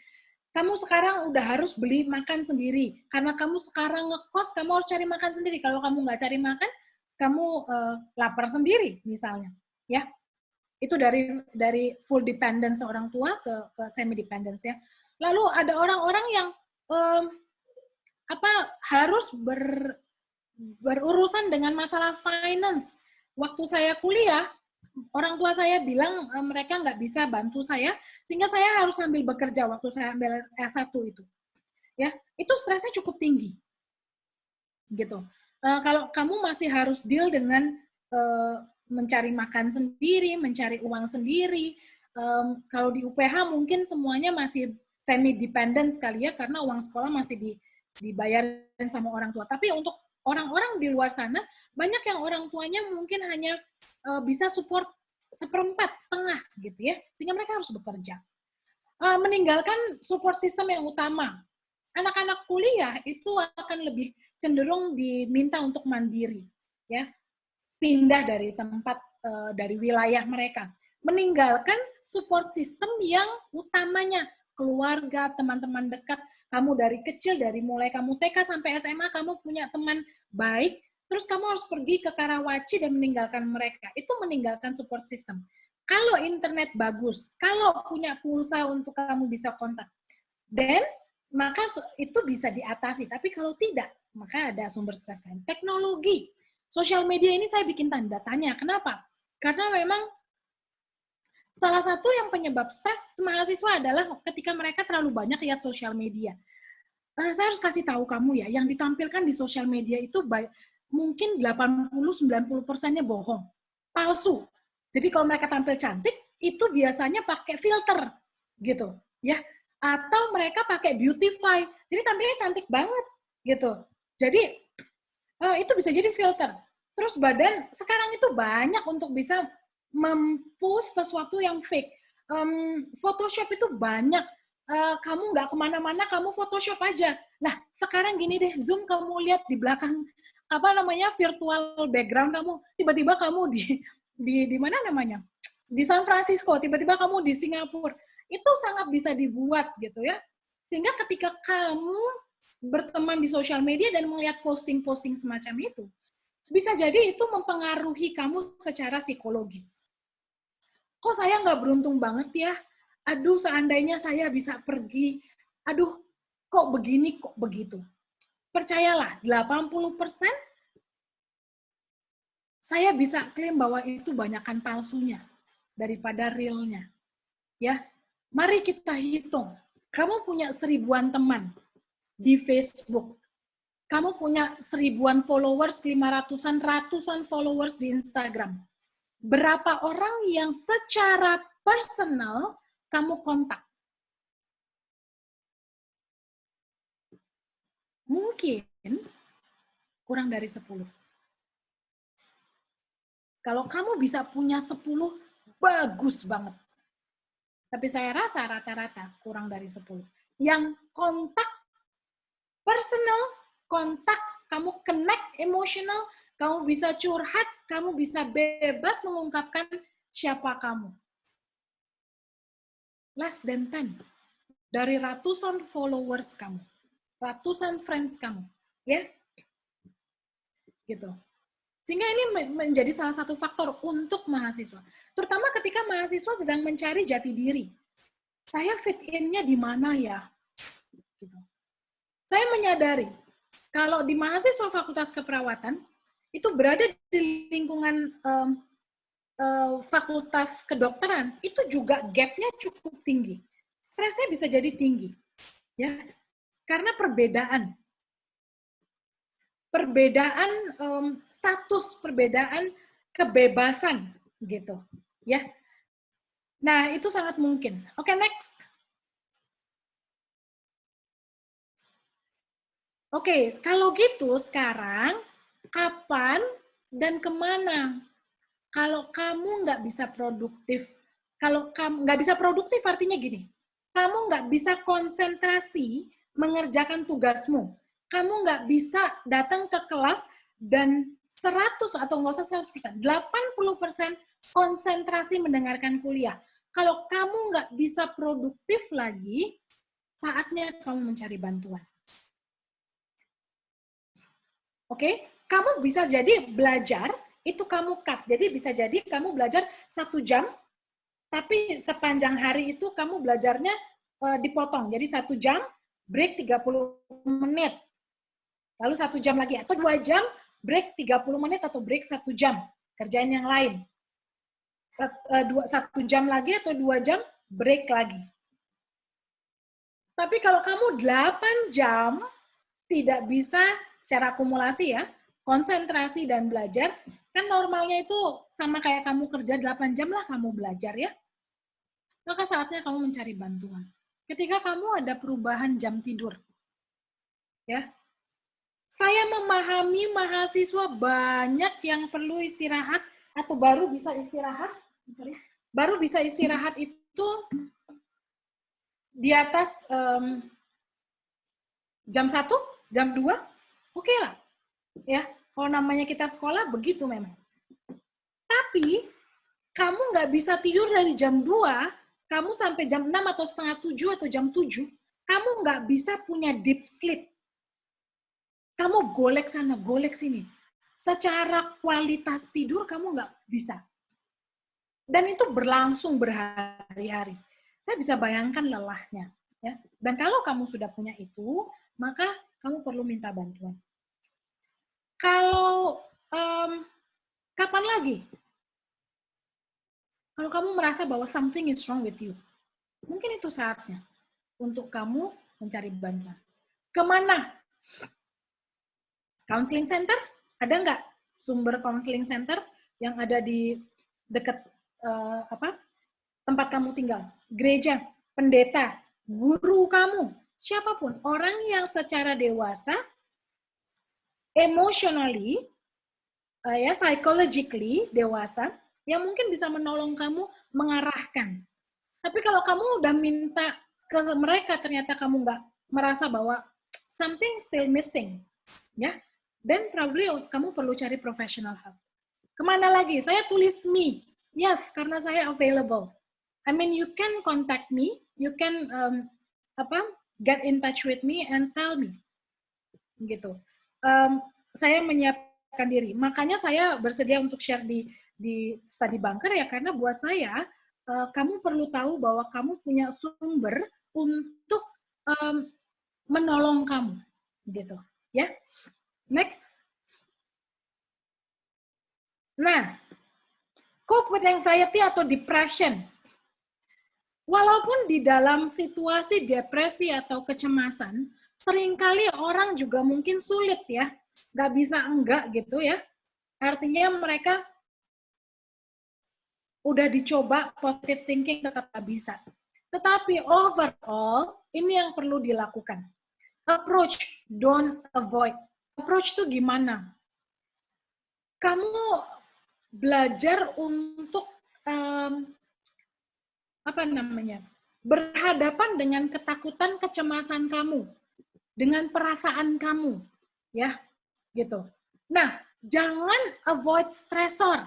kamu sekarang udah harus beli makan sendiri. Karena kamu sekarang ngekos, kamu harus cari makan sendiri. Kalau kamu nggak cari makan, kamu lapar sendiri, misalnya, ya. Itu dari full dependence orang tua ke semi dependence, ya. Lalu ada orang-orang yang harus berurusan dengan masalah finance. Waktu saya kuliah, orang tua saya bilang mereka nggak bisa bantu saya, sehingga saya harus sambil bekerja waktu saya ambil S1 itu. Ya, itu stresnya cukup tinggi, gitu. Kalau kamu masih harus deal dengan mencari makan sendiri, mencari uang sendiri. Kalau di UPH mungkin semuanya masih semi-dependent sekali, ya, karena uang sekolah masih dibayarin sama orang tua. Tapi untuk orang-orang di luar sana, banyak yang orang tuanya mungkin hanya bisa support seperempat, setengah gitu ya, sehingga mereka harus bekerja. Meninggalkan support system yang utama. Anak-anak kuliah itu akan lebih cenderung diminta untuk mandiri, ya, pindah dari tempat, dari wilayah mereka, meninggalkan support system yang utamanya keluarga, teman-teman dekat. Kamu dari kecil, dari mulai kamu TK sampai SMA, kamu punya teman baik, terus kamu harus pergi ke Karawaci dan meninggalkan mereka. Itu meninggalkan support system. Kalau internet bagus, kalau punya pulsa untuk kamu bisa kontak, dan maka itu bisa diatasi. Tapi kalau tidak, maka ada sumber stres lain. Teknologi, sosial media ini saya bikin tanda tanya. Kenapa? Karena memang salah satu yang penyebab stres mahasiswa adalah ketika mereka terlalu banyak lihat sosial media. Saya harus kasih tahu kamu ya, yang ditampilkan di sosial media itu mungkin 80-90%-nya bohong, palsu. Jadi kalau mereka tampil cantik, itu biasanya pakai filter, gitu, ya. Atau mereka pakai beautify, jadi tampilnya cantik banget, gitu. Jadi itu bisa jadi filter. Terus badan sekarang itu banyak untuk bisa mempost sesuatu yang fake. Photoshop itu banyak. Kamu nggak kemana-mana, kamu Photoshop aja. Nah, sekarang gini deh, Zoom kamu lihat di belakang virtual background kamu, tiba-tiba kamu di mana namanya? Di San Francisco, tiba-tiba kamu di Singapura. Itu sangat bisa dibuat gitu ya. Sehingga ketika kamu berteman di sosial media dan melihat posting-posting semacam itu, bisa jadi itu mempengaruhi kamu secara psikologis. Kok saya nggak beruntung banget ya? Aduh, seandainya saya bisa pergi. Aduh, kok begini, kok begitu. Percayalah, 80% saya bisa klaim bahwa itu banyakkan palsunya daripada realnya. Ya, mari kita hitung. Kamu punya 1000-an teman di Facebook. Kamu punya 1000-an followers, 500-an, ratusan followers di Instagram. Berapa orang yang secara personal kamu kontak? Mungkin kurang dari 10. Kalau kamu bisa punya 10, bagus banget. Tapi saya rasa rata-rata kurang dari 10. Yang kontak personal, kontak, kamu connect emotional, kamu bisa curhat, kamu bisa bebas mengungkapkan siapa kamu. Less than 10. Dari ratusan followers kamu. Ratusan friends kamu. Ya? Gitu. Sehingga ini menjadi salah satu faktor untuk mahasiswa. Terutama ketika mahasiswa sedang mencari jati diri. Saya fit in-nya di mana ya? Gitu. Saya menyadari, kalau di mahasiswa Fakultas Keperawatan, itu berada di lingkungan Fakultas Kedokteran, itu juga gap-nya cukup tinggi. Stresnya bisa jadi tinggi. Ya, karena perbedaan status, perbedaan kebebasan gitu, ya. Nah, itu sangat mungkin. Oke, next. Oke, kalau gitu sekarang kapan dan kemana? Kalau kamu nggak bisa produktif, kalau kamu nggak bisa produktif artinya gini, kamu nggak bisa konsentrasi mengerjakan tugasmu. Kamu nggak bisa datang ke kelas dan 100 atau nggak usah 100%, 80% konsentrasi mendengarkan kuliah. Kalau kamu nggak bisa produktif lagi, saatnya kamu mencari bantuan. Oke? Kamu bisa jadi belajar, itu kamu cut. Jadi bisa jadi kamu belajar 1 jam, tapi sepanjang hari itu kamu belajarnya dipotong. Jadi 1 jam, break 30 menit. Lalu 1 jam lagi, atau 2 jam, break 30 menit, atau break 1 jam, kerjain yang lain. 1 jam lagi, atau 2 jam, break lagi. Tapi kalau kamu 8 jam, tidak bisa secara akumulasi ya, konsentrasi dan belajar, kan normalnya itu sama kayak kamu kerja 8 jam lah kamu belajar ya. Maka saatnya kamu mencari bantuan. Ketika kamu ada perubahan jam tidur. Ya. Saya memahami mahasiswa banyak yang perlu istirahat atau baru bisa istirahat baru bisa istirahat itu di atas jam 1, jam 2, oke lah. Ya, kalau namanya kita sekolah, begitu memang. Tapi, kamu nggak bisa tidur dari jam 2, kamu sampai jam 6 atau setengah 7 atau jam 7, kamu nggak bisa punya deep sleep. Kamu golek sana, golek sini. Secara kualitas tidur, kamu nggak bisa. Dan itu berlangsung berhari-hari. Saya bisa bayangkan lelahnya. Ya. Dan kalau kamu sudah punya itu, maka kamu perlu minta bantuan. Kalau kapan lagi? Kalau kamu merasa bahwa something is wrong with you, mungkin itu saatnya untuk kamu mencari bantuan. Kemana? Counseling center? Ada nggak sumber counseling center yang ada di dekat tempat kamu tinggal? Gereja, pendeta, guru kamu, siapapun. Orang yang secara dewasa, emotionally, psychologically dewasa, yang mungkin bisa menolong kamu mengarahkan. Tapi kalau kamu udah minta ke mereka, ternyata kamu nggak merasa bahwa something still missing, ya, then probably kamu perlu cari professional help. Kemana lagi? Saya tulis me. Yes, karena saya available. I mean, you can contact me, you can get in touch with me and tell me. Gitu. Saya menyiapkan diri. Makanya saya bersedia untuk share di Study Bunker ya, karena buat saya kamu perlu tahu bahwa kamu punya sumber untuk menolong kamu, gitu. Ya, next. Nah, cope with anxiety atau depression. Walaupun di dalam situasi depresi atau kecemasan, seringkali orang juga mungkin sulit ya, nggak bisa enggak gitu ya. Artinya mereka udah dicoba positive thinking tetap nggak bisa. Tetapi overall, ini yang perlu dilakukan. Approach, don't avoid. Approach itu gimana? Kamu belajar untuk berhadapan dengan ketakutan, kecemasan kamu, dengan perasaan kamu, ya, gitu. Nah, jangan avoid stressor.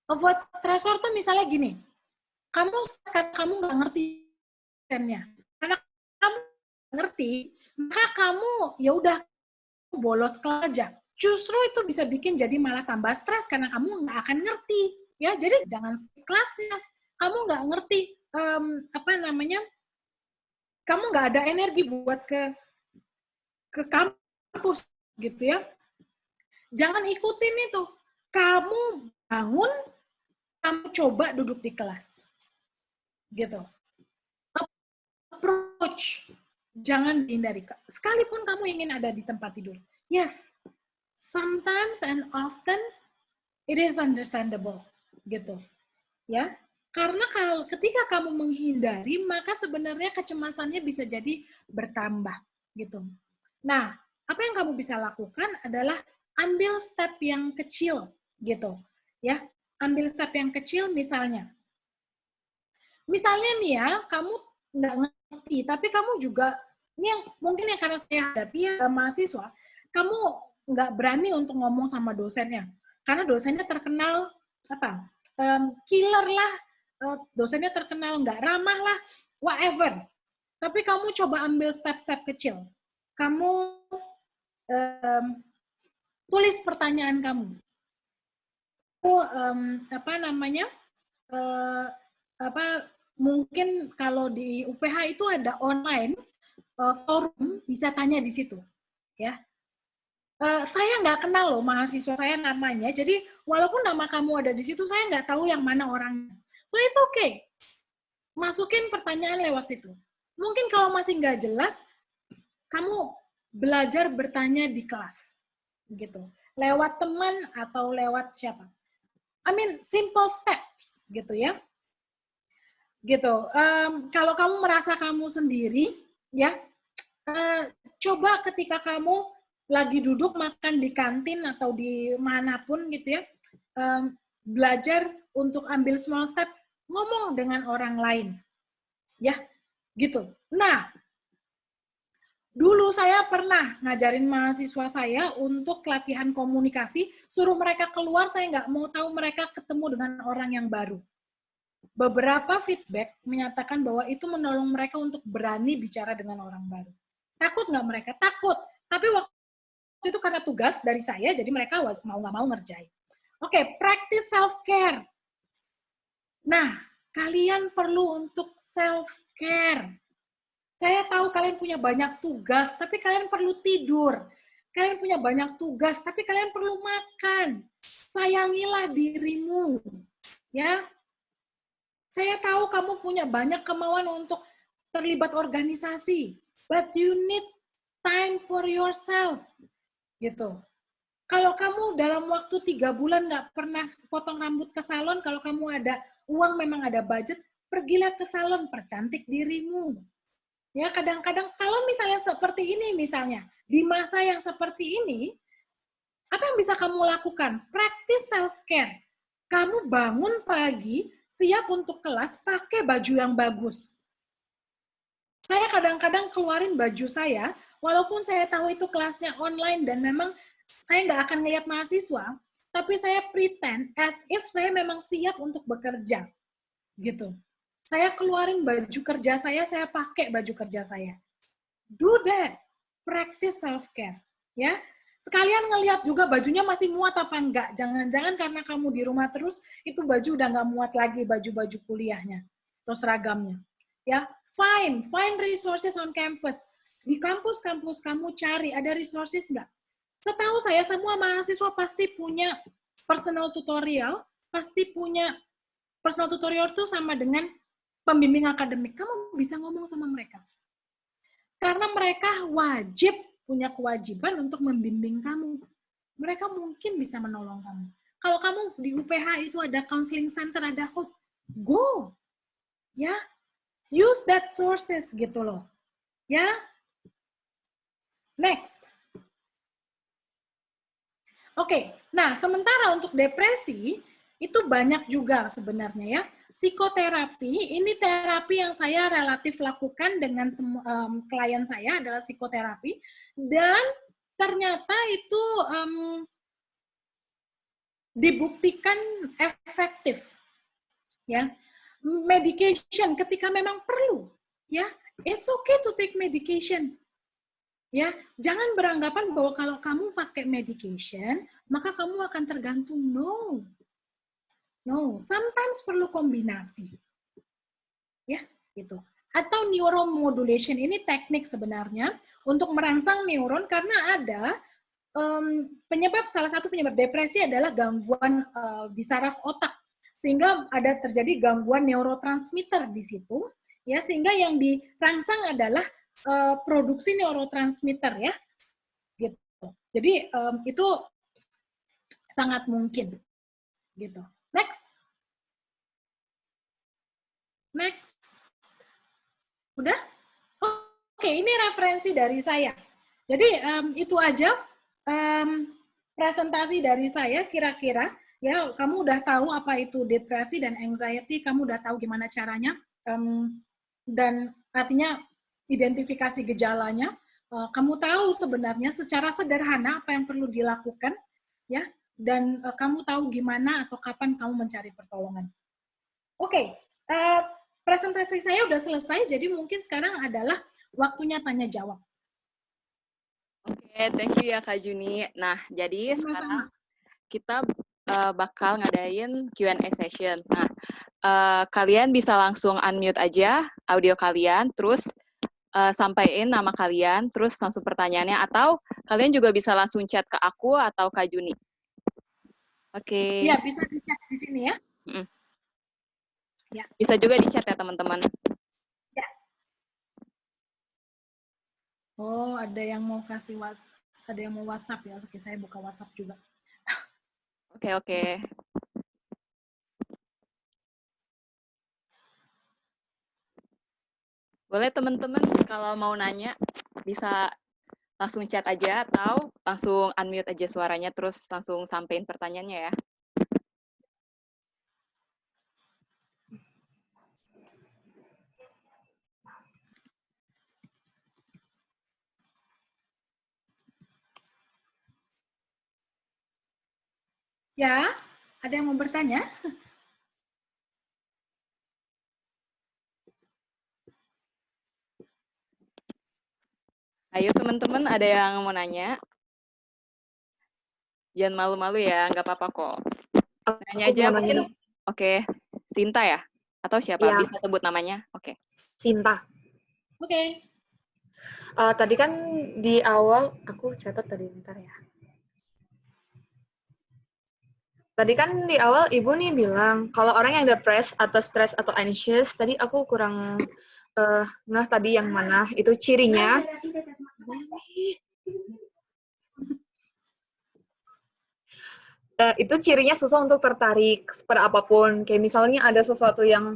Avoid stressor tuh misalnya gini, kamu nggak ngerti karena kamu ngerti, maka kamu ya udah bolos kelas aja. Justru itu bisa bikin jadi malah tambah stres karena kamu nggak akan ngerti, ya. Jadi jangan kelasnya, kamu nggak ngerti kamu nggak ada energi buat ke kampus, gitu ya. Jangan ikutin itu. Kamu bangun, kamu coba duduk di kelas, gitu. Approach, jangan dihindari. Sekalipun kamu ingin ada di tempat tidur, yes, sometimes and often it is understandable, gitu, ya. Karena ketika kamu menghindari, maka sebenarnya kecemasannya bisa jadi bertambah, gitu. Nah, apa yang kamu bisa lakukan adalah ambil step yang kecil, gitu, ya. Ambil step yang kecil, misalnya nih ya, kamu nggak ngerti, tapi kamu juga, ini yang mungkin yang karena saya hadapi ya, mahasiswa, kamu nggak berani untuk ngomong sama dosennya, karena dosennya terkenal killer lah, dosennya terkenal nggak ramah lah, whatever. Tapi kamu coba ambil step-step kecil. Kamu tulis pertanyaan kamu. Mungkin kalau di UPH itu ada online forum, bisa tanya di situ, ya. Saya nggak kenal loh mahasiswa saya namanya, jadi walaupun nama kamu ada di situ, saya nggak tahu yang mana orangnya. So it's okay. Masukin pertanyaan lewat situ. Mungkin kalau masih nggak jelas, kamu belajar bertanya di kelas, gitu. Lewat teman atau lewat siapa. I mean, simple steps, gitu ya. Gitu. Kalau kamu merasa kamu sendiri, ya, coba ketika kamu lagi duduk makan di kantin atau di manapun, gitu ya, belajar untuk ambil small step. ngomong dengan orang lain. Ya, gitu. Nah, dulu saya pernah ngajarin mahasiswa saya untuk latihan komunikasi, suruh mereka keluar, saya nggak mau tahu mereka ketemu dengan orang yang baru. Beberapa feedback menyatakan bahwa itu menolong mereka untuk berani bicara dengan orang baru. Takut nggak mereka? Takut. Tapi waktu itu karena tugas dari saya, jadi mereka mau nggak mau ngerjain. Oke, practice self-care. Nah, kalian perlu untuk self-care. Saya tahu kalian punya banyak tugas, tapi kalian perlu tidur. Kalian punya banyak tugas, tapi kalian perlu makan. Sayangilah dirimu. Ya, saya tahu kamu punya banyak kemauan untuk terlibat organisasi, but you need time for yourself, gitu. Kalau kamu dalam waktu 3 bulan nggak pernah potong rambut ke salon, kalau kamu ada uang, memang ada budget, pergilah ke salon, percantik dirimu. Ya, kadang-kadang kalau misalnya seperti ini, misalnya di masa yang seperti ini, apa yang bisa kamu lakukan? Practice self-care. Kamu bangun pagi, siap untuk kelas, pakai baju yang bagus. Saya kadang-kadang keluarin baju saya, walaupun saya tahu itu kelasnya online dan memang saya nggak akan ngelihat mahasiswa, tapi saya pretend as if saya memang siap untuk bekerja. Gitu. Saya keluarin baju kerja saya pakai baju kerja saya. Do that. Practice self-care. Ya. Sekalian ngelihat juga bajunya masih muat apa enggak. Jangan-jangan karena kamu di rumah terus, itu baju udah nggak muat lagi, baju-baju kuliahnya. Atau seragamnya. Ya, find resources on campus. Di kampus-kampus kamu cari, ada resources nggak? Setahu saya, semua mahasiswa pasti punya personal tutorial, pasti punya personal tutorial itu sama dengan pembimbing akademik. Kamu bisa ngomong sama mereka. Karena mereka wajib punya kewajiban untuk membimbing kamu. Mereka mungkin bisa menolong kamu. Kalau kamu di UPH itu ada counseling center, ada Hope, go. Ya, use that sources gitu loh. Ya. Next. Oke, nah sementara untuk depresi, itu banyak juga sebenarnya ya. Psikoterapi, ini terapi yang saya relatif lakukan dengan klien saya adalah psikoterapi, dan ternyata itu dibuktikan efektif. Ya, medication ketika memang perlu, ya, it's okay to take medication. Ya, jangan beranggapan bahwa kalau kamu pakai medication, maka kamu akan tergantung. No. No, sometimes perlu kombinasi. Ya, gitu. Atau neuromodulation, ini teknik sebenarnya untuk merangsang neuron, karena ada penyebab, salah satu penyebab depresi adalah gangguan di saraf otak. Sehingga ada terjadi gangguan neurotransmitter di situ, ya, sehingga yang dirangsang adalah produksi neurotransmitter, ya, gitu. Jadi itu sangat mungkin, gitu. Next. Udah? Oke, ini referensi dari saya. Jadi itu aja presentasi dari saya kira-kira. Ya, kamu udah tahu apa itu depresi dan anxiety, kamu udah tahu gimana caranya, dan artinya identifikasi gejalanya. Kamu tahu sebenarnya secara sederhana apa yang perlu dilakukan, ya, dan kamu tahu gimana atau kapan kamu mencari pertolongan. Oke, presentasi saya udah selesai, jadi mungkin sekarang adalah waktunya tanya jawab. Oke, thank you ya Kak Juni. Nah, jadi sekarang kita bakal ngadain Q&A session. Nah, kalian bisa langsung unmute aja audio kalian, terus sampaikan nama kalian, terus langsung pertanyaannya, atau kalian juga bisa langsung chat ke aku atau Kak Juni. Oke. Iya, bisa di chat di sini ya. Ya. Bisa juga di chat ya teman-teman. Ya. Oh, ada yang mau ada yang mau WhatsApp ya. Oke, saya buka WhatsApp juga. Oke. Boleh teman-teman kalau mau nanya bisa langsung chat aja atau langsung unmute aja suaranya terus langsung sampein pertanyaannya ya. Ya, ada yang mau bertanya? Ayo teman-teman, ada yang mau nanya? Jangan malu-malu ya, nggak apa-apa kok. Nanya aja mungkin. Oke, Sinta ya? Atau siapa? Ya. Bisa sebut namanya? Oke. Sinta. Oke. Tadi kan di awal, aku catat tadi, bentar ya. Tadi kan di awal Ibu nih bilang, kalau orang yang depressed atau stress atau anxious, tadi aku kurang ngeh tadi yang mana, itu cirinya. Itu cirinya susah untuk tertarik pada apapun. Kayak misalnya ada sesuatu yang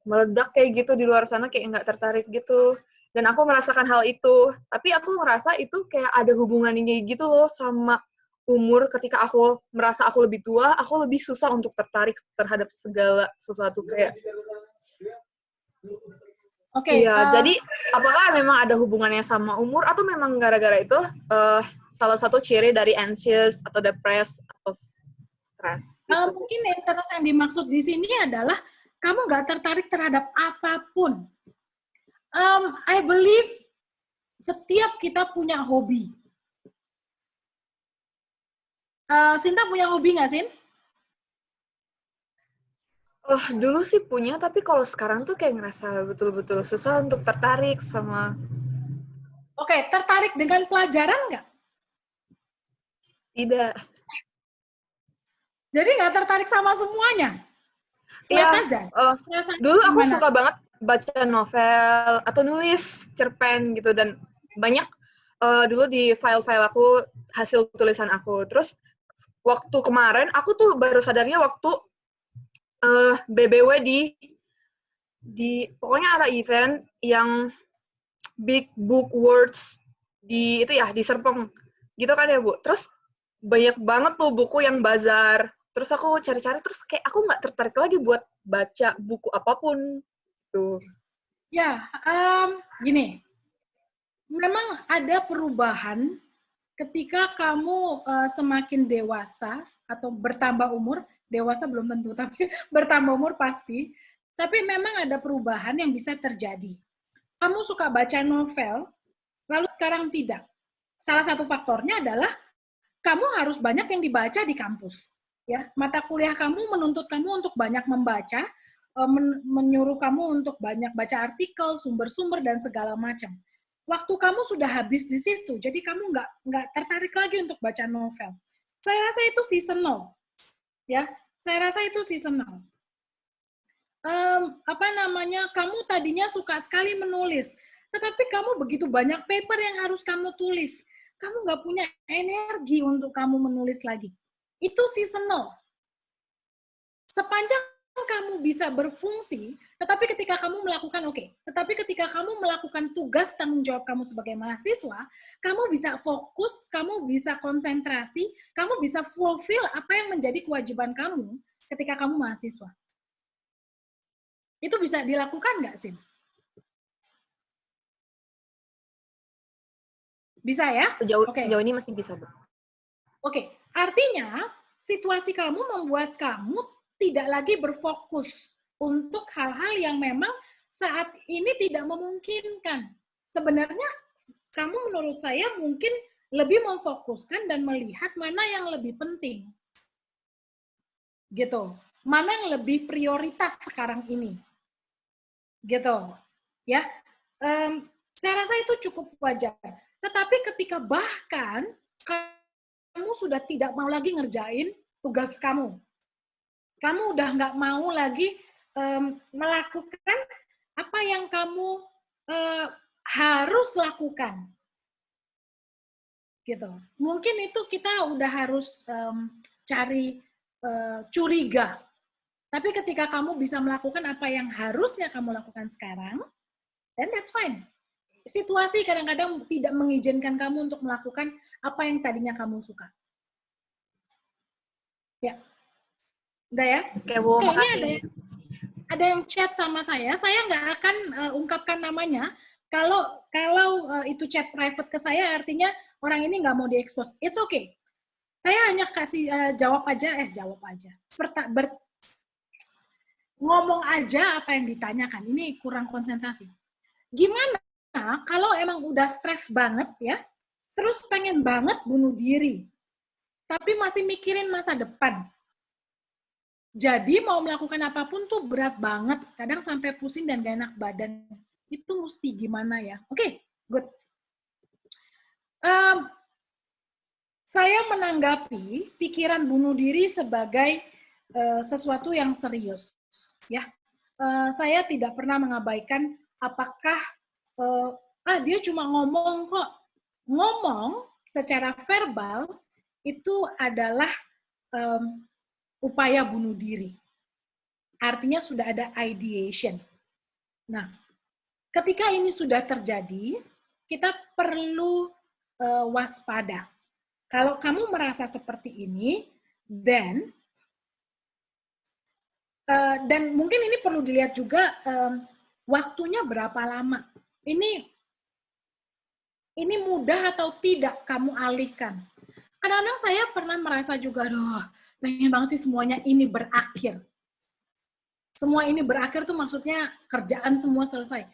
meledak kayak gitu di luar sana, kayak nggak tertarik gitu. Dan aku merasakan hal itu. Tapi aku ngerasa itu kayak ada hubungannya gitu loh sama umur. Ketika aku merasa aku lebih tua, aku lebih susah untuk tertarik terhadap segala sesuatu kayak. Oke. Iya, jadi apakah memang ada hubungannya sama umur atau memang gara-gara itu salah satu ciri dari anxious atau depressed atau stres? Gitu. Mungkin interest yang dimaksud di sini adalah kamu nggak tertarik terhadap apapun. I believe setiap kita punya hobi. Sinta punya hobi nggak, Sin? Dulu sih punya, tapi kalau sekarang tuh kayak ngerasa betul-betul susah untuk tertarik sama... Oke, tertarik dengan pelajaran nggak? Tidak. Jadi nggak tertarik sama semuanya? Iya, aja? Dulu aku suka banget baca novel atau nulis cerpen gitu, dan banyak dulu di file-file aku hasil tulisan aku. Terus waktu kemarin, aku tuh baru sadarnya waktu BBW di pokoknya ada event yang Big Book Words di itu ya, di Serpong gitu kan ya Bu. Terus banyak banget tuh buku yang bazar. Terus aku cari-cari, terus kayak aku nggak tertarik lagi buat baca buku apapun tuh. Ya, gini, memang ada perubahan ketika kamu semakin dewasa atau bertambah umur. Dewasa belum tentu, tapi bertambah umur pasti. Tapi memang ada perubahan yang bisa terjadi. Kamu suka baca novel, lalu sekarang tidak. Salah satu faktornya adalah kamu harus banyak yang dibaca di kampus. Ya, mata kuliah kamu menuntut kamu untuk banyak membaca, menyuruh kamu untuk banyak baca artikel, sumber-sumber dan segala macam. Waktu kamu sudah habis di situ, jadi kamu nggak tertarik lagi untuk baca novel. Saya rasa itu seasonal, ya. Saya rasa itu seasonal. Kamu tadinya suka sekali menulis, tetapi kamu begitu banyak paper yang harus kamu tulis, kamu nggak punya energi untuk kamu menulis lagi. Itu seasonal. Sepanjang kamu bisa berfungsi, tetapi ketika kamu melakukan tugas tanggung jawab kamu sebagai mahasiswa, kamu bisa fokus, kamu bisa konsentrasi, kamu bisa fulfill apa yang menjadi kewajiban kamu ketika kamu mahasiswa. Itu bisa dilakukan nggak, Sin? Bisa ya? Sejauh ini masih bisa, Bu. Oke, artinya situasi kamu membuat kamu tidak lagi berfokus untuk hal-hal yang memang saat ini tidak memungkinkan. Sebenarnya kamu menurut saya mungkin lebih memfokuskan dan melihat mana yang lebih penting. Gitu. Mana yang lebih prioritas sekarang ini. Gitu. Ya. Saya rasa itu cukup wajar. Tetapi ketika bahkan kamu sudah tidak mau lagi ngerjain tugas kamu. Kamu udah nggak mau lagi melakukan apa yang kamu harus lakukan. Gitu. Mungkin itu kita udah harus cari curiga. Tapi ketika kamu bisa melakukan apa yang harusnya kamu lakukan sekarang, then that's fine. Situasi kadang-kadang tidak mengizinkan kamu untuk melakukan apa yang tadinya kamu suka. Ya. Udah ya? Oke, Bu, ini ada yang chat sama saya nggak akan ungkapkan namanya. Kalau itu chat private ke saya, artinya orang ini nggak mau diekspos. It's okay. Saya hanya kasih jawab aja. Ngomong aja apa yang ditanyakan. Ini kurang konsentrasi. Gimana kalau emang udah stres banget ya, terus pengen banget bunuh diri, tapi masih mikirin masa depan. Jadi mau melakukan apapun tuh berat banget, kadang sampai pusing dan gak enak badan. Itu mesti gimana ya? Oke, good. Saya menanggapi pikiran bunuh diri sebagai sesuatu yang serius. Ya, saya tidak pernah mengabaikan apakah dia cuma ngomong kok. Ngomong secara verbal itu adalah upaya bunuh diri. Artinya sudah ada ideation. Nah, ketika ini sudah terjadi, kita perlu waspada. Kalau kamu merasa seperti ini, dan mungkin ini perlu dilihat juga waktunya berapa lama. Ini mudah atau tidak kamu alihkan. Kadang-kadang saya pernah merasa juga, aduh, pengen banget sih semuanya ini berakhir. Semua ini berakhir tuh maksudnya kerjaan semua selesai.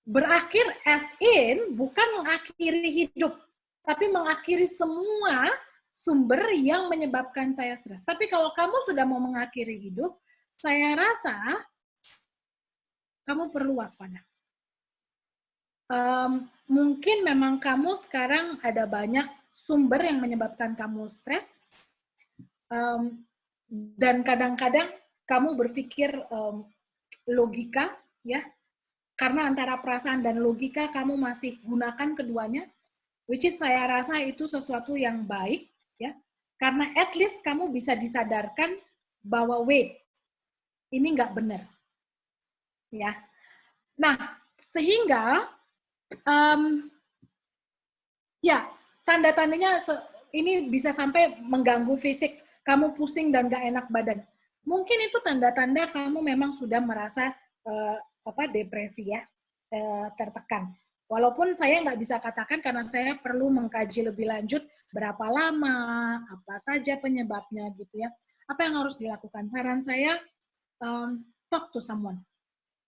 Berakhir as in bukan mengakhiri hidup, tapi mengakhiri semua sumber yang menyebabkan saya stres. Tapi kalau kamu sudah mau mengakhiri hidup, saya rasa kamu perlu waspada. Mungkin memang kamu sekarang ada banyak sumber yang menyebabkan kamu stres, dan kadang-kadang kamu berpikir logika, ya, karena antara perasaan dan logika kamu masih gunakan keduanya, which is saya rasa itu sesuatu yang baik, ya, karena at least kamu bisa disadarkan bahwa wait, ini nggak benar, ya. Nah, sehingga ya, tanda-tandanya ini bisa sampai mengganggu fisik, kamu pusing dan gak enak badan. Mungkin itu tanda-tanda kamu memang sudah merasa depresi ya, tertekan. Walaupun saya nggak bisa katakan karena saya perlu mengkaji lebih lanjut berapa lama, apa saja penyebabnya gitu ya. Apa yang harus dilakukan? Saran saya, talk to someone,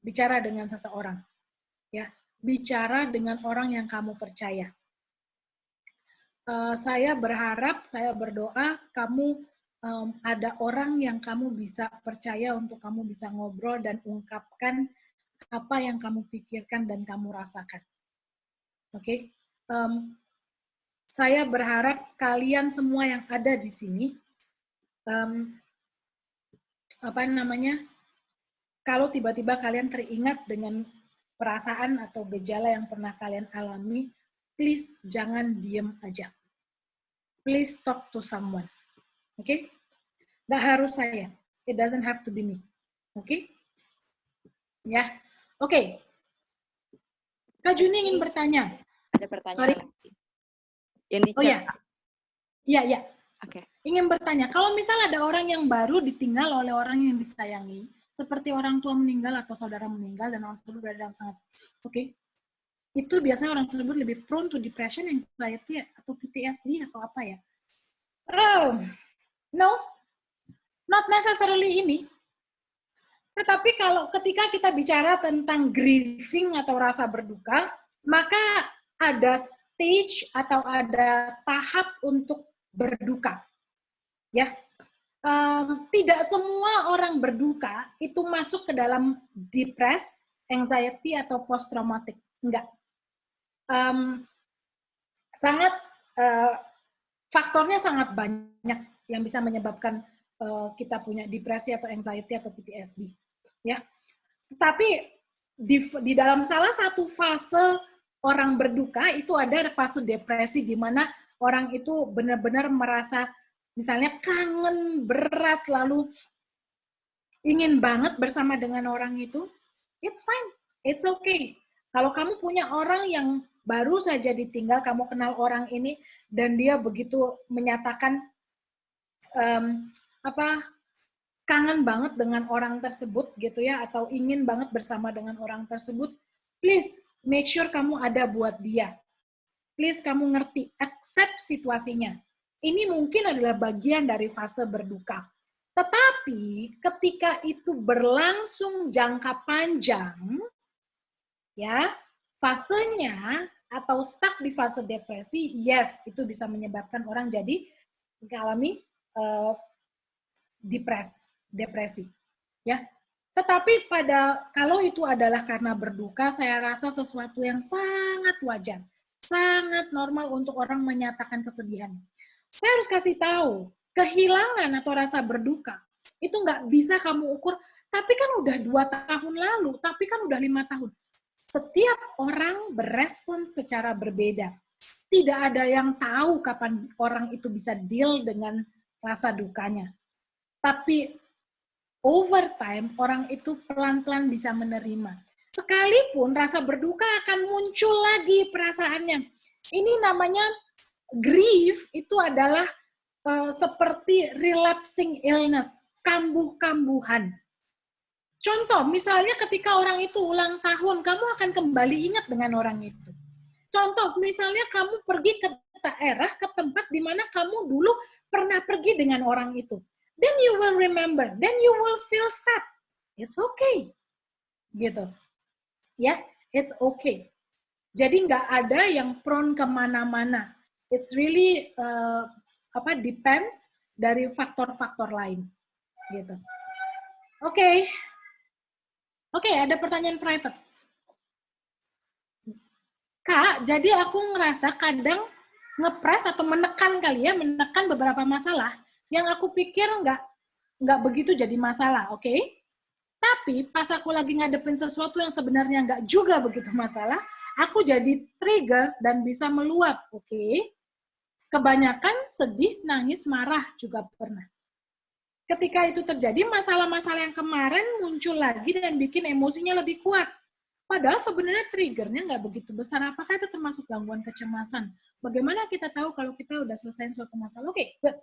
bicara dengan seseorang, ya. Bicara dengan orang yang kamu percaya. Saya berharap, saya berdoa kamu ada orang yang kamu bisa percaya untuk kamu bisa ngobrol dan ungkapkan apa yang kamu pikirkan dan kamu rasakan. Oke? Saya berharap kalian semua yang ada di sini, kalau tiba-tiba kalian teringat dengan perasaan atau gejala yang pernah kalian alami, please jangan diem aja. Please talk to someone. Oke? Okay? Nggak harus saya. It doesn't have to be me. Oke? Okay? Ya. Oke. Okay. Kak Juni ingin bertanya. Ada pertanyaan. Sorry. Yang di chat. Oh ya. Iya, iya. Oke. Ingin bertanya, kalau misal ada orang yang baru ditinggal oleh orang yang disayangi, seperti orang tua meninggal atau saudara meninggal dan orang tersebut berada dalam sangat itu biasanya orang tersebut lebih prone to depression, anxiety atau PTSD atau apa ya? No, not necessarily ini. Tetapi kalau ketika kita bicara tentang grieving atau rasa berduka, maka ada stage atau ada tahap untuk berduka, ya. Tidak semua orang berduka itu masuk ke dalam depresi, anxiety, atau post-traumatic. Enggak. Faktornya sangat banyak yang bisa menyebabkan kita punya depresi atau anxiety atau PTSD. Ya. Tetapi di dalam salah satu fase orang berduka itu ada fase depresi di mana orang itu benar-benar merasa misalnya kangen, berat, lalu ingin banget bersama dengan orang itu, it's fine, it's okay. Kalau kamu punya orang yang baru saja ditinggal, kamu kenal orang ini, dan dia begitu menyatakan kangen banget dengan orang tersebut, gitu ya, atau ingin banget bersama dengan orang tersebut, please make sure kamu ada buat dia. Please kamu ngerti, accept situasinya. ini mungkin adalah bagian dari fase berduka. Tetapi ketika itu berlangsung jangka panjang, ya, fasenya atau stuck di fase depresi, yes, itu bisa menyebabkan orang jadi mengalami depresi, ya. Tetapi kalau itu adalah karena berduka, saya rasa sesuatu yang sangat wajar, sangat normal untuk orang menyatakan kesedihan. Saya harus kasih tahu, kehilangan atau rasa berduka itu nggak bisa kamu ukur. Tapi kan udah 2 tahun lalu, tapi kan udah 5 tahun. Setiap orang berespon secara berbeda. Tidak ada yang tahu kapan orang itu bisa deal dengan rasa dukanya. Tapi over time, orang itu pelan-pelan bisa menerima. Sekalipun rasa berduka akan muncul lagi perasaannya. Ini namanya grief, itu adalah seperti relapsing illness, kambuh-kambuhan. Contoh, misalnya ketika orang itu ulang tahun, kamu akan kembali ingat dengan orang itu. Contoh, misalnya kamu pergi ke daerah, ke tempat di mana kamu dulu pernah pergi dengan orang itu. Then you will remember, then you will feel sad. It's okay. Gitu. Ya, it's okay. Jadi nggak ada yang prone kemana-mana. It's really depends dari faktor-faktor lain. Gitu. Oke. Oke, ada pertanyaan private. Kak, jadi aku ngerasa kadang ngepres atau menekan menekan beberapa masalah yang aku pikir nggak begitu jadi masalah, oke? Tapi pas aku lagi ngadepin sesuatu yang sebenarnya nggak juga begitu masalah, aku jadi trigger dan bisa meluap, oke? Kebanyakan sedih, nangis, marah juga pernah. Ketika itu terjadi, masalah-masalah yang kemarin muncul lagi dan bikin emosinya lebih kuat. Padahal sebenarnya triggernya nggak begitu besar. Apakah itu termasuk gangguan kecemasan? Bagaimana kita tahu kalau kita udah selesai suatu masalah? Oke, good.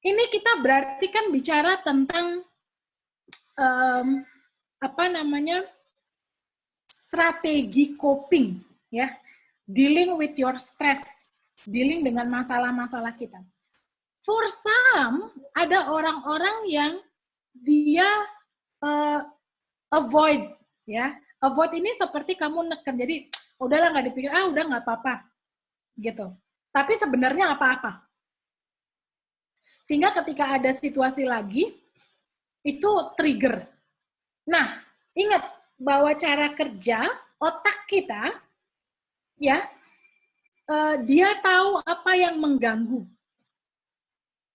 Ini kita berarti kan bicara tentang strategi coping, ya, dealing with your stress, dealing dengan masalah-masalah kita. For some, ada orang-orang yang dia avoid, ya, avoid ini seperti kamu neken, jadi udahlah nggak dipikir, udah nggak apa-apa, gitu. Tapi sebenarnya apa-apa. Sehingga ketika ada situasi lagi, itu trigger. Nah, ingat bahwa cara kerja otak kita, ya, dia tahu apa yang mengganggu.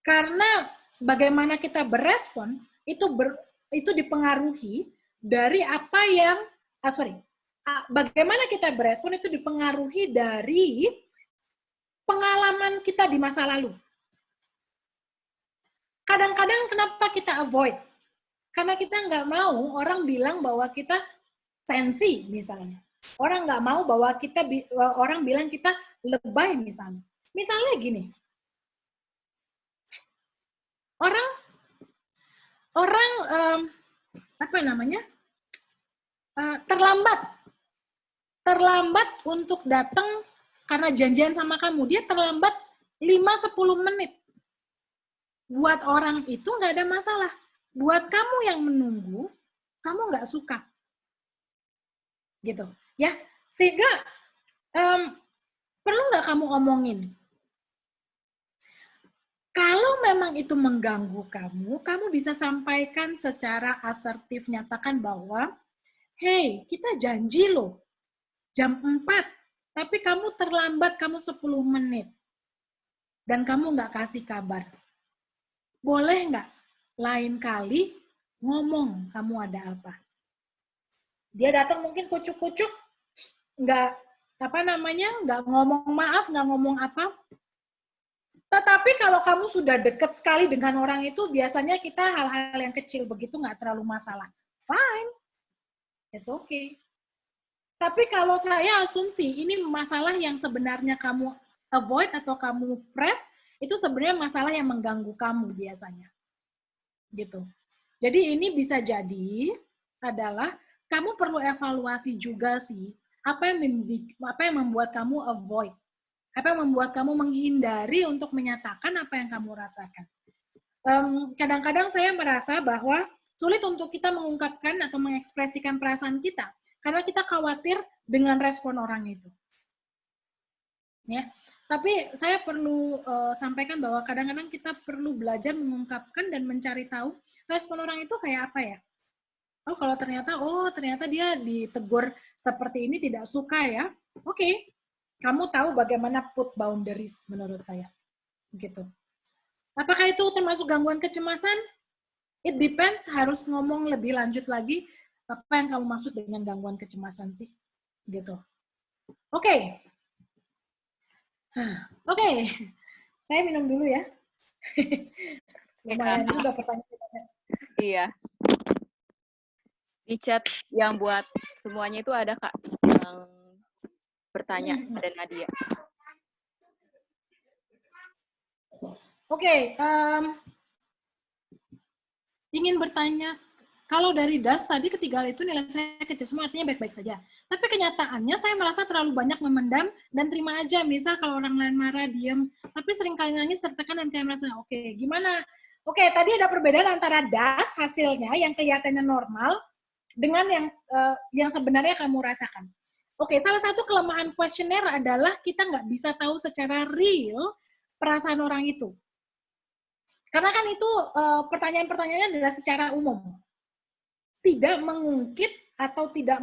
Karena bagaimana kita berespon, itu dipengaruhi dari apa yang, bagaimana kita berespon itu dipengaruhi dari pengalaman kita di masa lalu. Kadang-kadang kenapa kita avoid? Karena kita nggak mau orang bilang bahwa kita sensi, misalnya. Orang nggak mau bahwa orang bilang kita lebay, misalnya. Misalnya gini, terlambat untuk datang karena janjian sama kamu, dia terlambat 5-10 menit. Buat orang itu nggak ada masalah. Buat kamu yang menunggu, kamu nggak suka. Gitu, ya. Sehingga perlu nggak kamu omongin? Kalau memang itu mengganggu kamu bisa sampaikan secara asertif, nyatakan bahwa, hey, kita janji loh, jam 4, tapi kamu terlambat, kamu 10 menit. Dan kamu nggak kasih kabar. Boleh nggak lain kali ngomong kamu ada apa? Dia datang mungkin kucuk-kucuk, nggak ngomong maaf, nggak ngomong apa. Tetapi kalau kamu sudah dekat sekali dengan orang itu, biasanya kita hal-hal yang kecil begitu nggak terlalu masalah. Fine, it's okay. Tapi kalau saya asumsi ini masalah yang sebenarnya kamu avoid atau kamu press, itu sebenarnya masalah yang mengganggu kamu biasanya. Gitu. Jadi ini bisa jadi adalah kamu perlu evaluasi juga sih, apa yang membuat kamu avoid. Apa yang membuat kamu menghindari untuk menyatakan apa yang kamu rasakan? Kadang-kadang saya merasa bahwa sulit untuk kita mengungkapkan atau mengekspresikan perasaan kita karena kita khawatir dengan respon orang itu. Ya, tapi saya perlu sampaikan bahwa kadang-kadang kita perlu belajar mengungkapkan dan mencari tahu respon orang itu kayak apa ya. Oh, kalau ternyata dia ditegur seperti ini tidak suka ya. Oke. Kamu tahu bagaimana put boundaries menurut saya. Gitu. Apakah itu termasuk gangguan kecemasan? It depends, harus ngomong lebih lanjut lagi apa yang kamu maksud dengan gangguan kecemasan sih. Gitu. Oke. Oke. Saya minum dulu ya. Lumayan juga pertanyaan. Iya. Di chat yang buat semuanya itu ada Kak yang bertanya, ada Nadia. Oke, ingin bertanya, kalau dari DAS tadi ketiga itu nilai saya kecil semua, artinya baik-baik saja. Tapi kenyataannya saya merasa terlalu banyak memendam dan terima aja. Misal kalau orang lain marah, diam, tapi seringkali nangis, tertekan, dan kayak merasa, oke, gimana? Oke, tadi ada perbedaan antara DAS hasilnya yang kelihatannya normal dengan yang sebenarnya kamu rasakan. Oke, salah satu kelemahan kuesioner adalah kita nggak bisa tahu secara real perasaan orang itu. Karena kan itu pertanyaan-pertanyaannya adalah secara umum. Tidak mengungkit atau tidak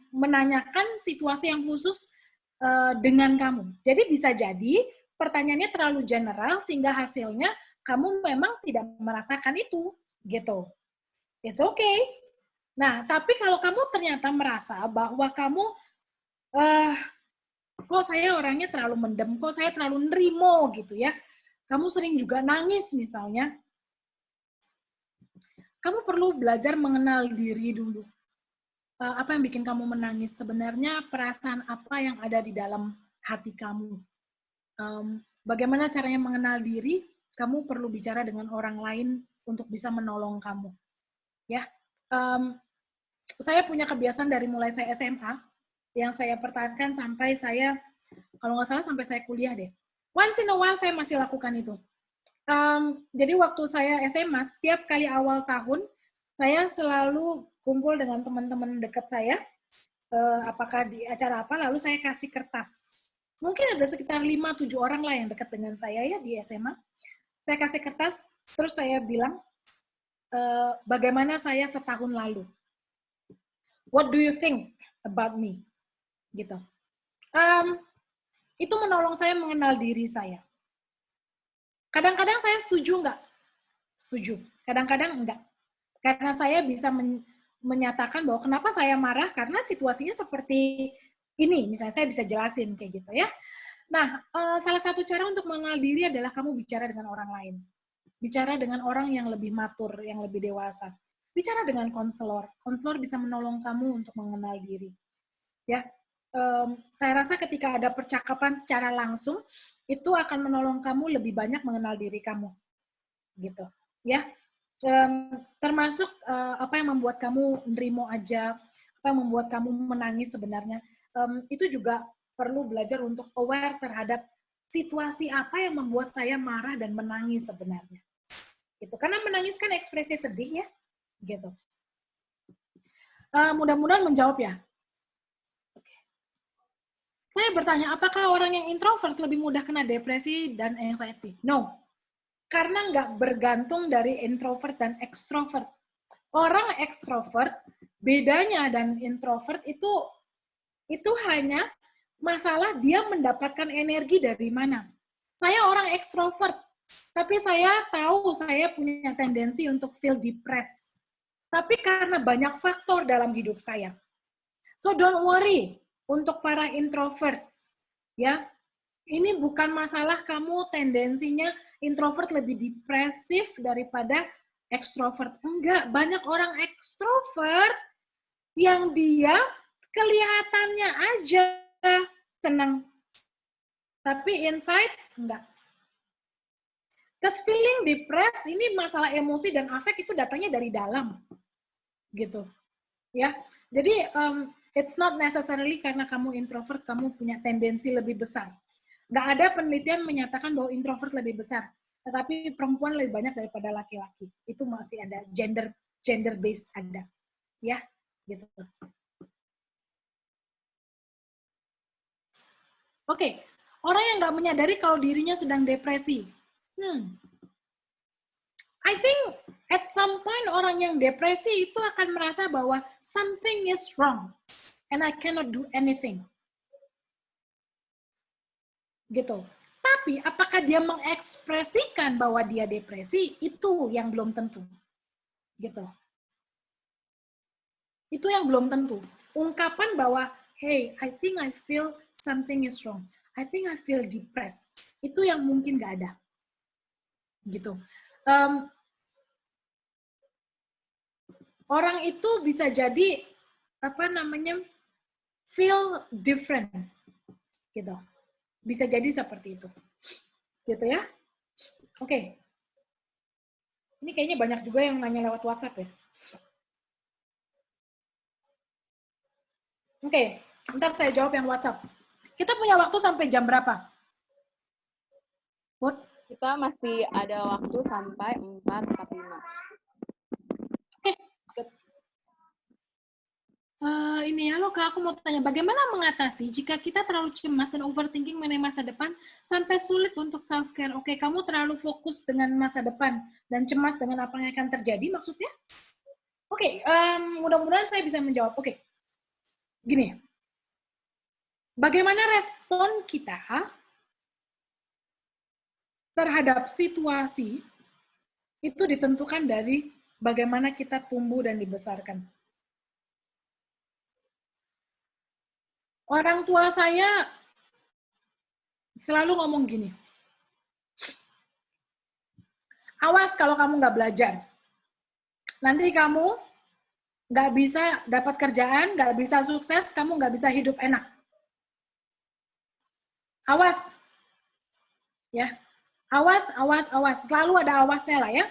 menanyakan situasi yang khusus dengan kamu. Jadi bisa jadi pertanyaannya terlalu general sehingga hasilnya kamu memang tidak merasakan itu. Gitu. It's okay. Nah, tapi kalau kamu ternyata merasa bahwa kamu kok saya orangnya terlalu mendem, kok saya terlalu nerimo gitu ya. Kamu sering juga nangis misalnya. Kamu perlu belajar mengenal diri dulu. Apa yang bikin kamu menangis? Sebenarnya perasaan apa yang ada di dalam hati kamu? Bagaimana caranya mengenal diri? Kamu perlu bicara dengan orang lain untuk bisa menolong kamu. Ya, saya punya kebiasaan dari mulai saya SMA yang saya pertahankan sampai saya, kalau nggak salah sampai saya kuliah deh. Once in a while saya masih lakukan itu. Jadi waktu saya SMA, setiap kali awal tahun, saya selalu kumpul dengan teman-teman dekat saya, apakah di acara apa, lalu saya kasih kertas. Mungkin ada sekitar 5-7 orang lah yang dekat dengan saya ya di SMA. Saya kasih kertas, terus saya bilang, bagaimana saya setahun lalu. What do you think about me? Gitu. Itu menolong saya mengenal diri saya. Kadang-kadang saya setuju nggak? Setuju. Kadang-kadang enggak. Karena saya bisa menyatakan bahwa kenapa saya marah, karena situasinya seperti ini. Misalnya saya bisa jelasin kayak gitu ya. Nah, salah satu cara untuk mengenal diri adalah kamu bicara dengan orang lain. Bicara dengan orang yang lebih matur, yang lebih dewasa. Bicara dengan konselor. Konselor bisa menolong kamu untuk mengenal diri. Ya, saya rasa ketika ada percakapan secara langsung, itu akan menolong kamu lebih banyak mengenal diri kamu. Gitu. Ya, termasuk apa yang membuat kamu nerimo aja, apa yang membuat kamu menangis sebenarnya, itu juga perlu belajar untuk aware terhadap situasi apa yang membuat saya marah dan menangis sebenarnya. Gitu. Karena menangis kan ekspresi sedih ya, gitu. Mudah-mudahan menjawab ya. Saya bertanya, apakah orang yang introvert lebih mudah kena depresi dan anxiety? No. Karena nggak bergantung dari introvert dan extrovert. Orang extrovert, bedanya dan introvert itu hanya masalah dia mendapatkan energi dari mana. Saya orang extrovert, tapi saya tahu saya punya tendensi untuk feel depressed. Tapi karena banyak faktor dalam hidup saya. So don't worry untuk para introverts, ya. Ini bukan masalah kamu tendensinya introvert lebih depresif daripada ekstrovert. Enggak, banyak orang ekstrovert yang dia kelihatannya aja senang. Tapi inside, enggak. Because feeling depressed, ini masalah emosi dan afek itu datangnya dari dalam. Gitu. Ya, jadi it's not necessarily karena kamu introvert, kamu punya tendensi lebih besar. Nggak ada penelitian menyatakan bahwa introvert lebih besar, tetapi perempuan lebih banyak daripada laki-laki. Itu masih ada gender based ada, ya, gitu. Oke, orang yang nggak menyadari kalau dirinya sedang depresi. I think at some point orang yang depresi itu akan merasa bahwa something is wrong and I cannot do anything. Gitu. Tapi apakah dia mengekspresikan bahwa dia depresi, itu yang belum tentu. Gitu. Itu yang belum tentu. Ungkapan bahwa, hey, I think I feel something is wrong. I think I feel depressed. Itu yang mungkin nggak ada. Gitu. Orang itu bisa jadi, feel different. Gitu. Bisa jadi seperti itu. Gitu ya. Oke. Ini kayaknya banyak juga yang nanya lewat WhatsApp ya. Oke, ntar saya jawab yang WhatsApp. Kita punya waktu sampai jam berapa? What? Kita masih ada waktu sampai 4:45. Oke. Ini halo Kak, aku mau tanya, bagaimana mengatasi jika kita terlalu cemas dan overthinking mengenai masa depan sampai sulit untuk self-care? Oke, kamu terlalu fokus dengan masa depan dan cemas dengan apa yang akan terjadi maksudnya? Oke, mudah-mudahan saya bisa menjawab. Oke, gini, bagaimana respon kita terhadap situasi itu ditentukan dari bagaimana kita tumbuh dan dibesarkan. Orang tua saya selalu ngomong gini, awas kalau kamu nggak belajar, nanti kamu nggak bisa dapat kerjaan, nggak bisa sukses, kamu nggak bisa hidup enak. Awas, ya, awas, selalu ada awasnya lah ya.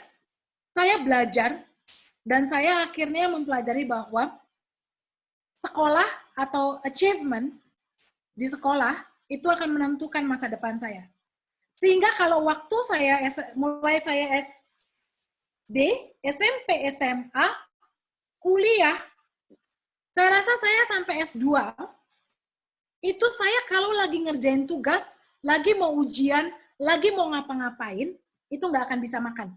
Saya belajar dan saya akhirnya mempelajari bahwa sekolah atau achievement di sekolah itu akan menentukan masa depan saya. Sehingga kalau waktu saya mulai saya SD, SMP, SMA, kuliah, saya rasa saya sampai S2, itu saya kalau lagi ngerjain tugas, lagi mau ujian, lagi mau ngapa-ngapain, itu nggak akan bisa makan.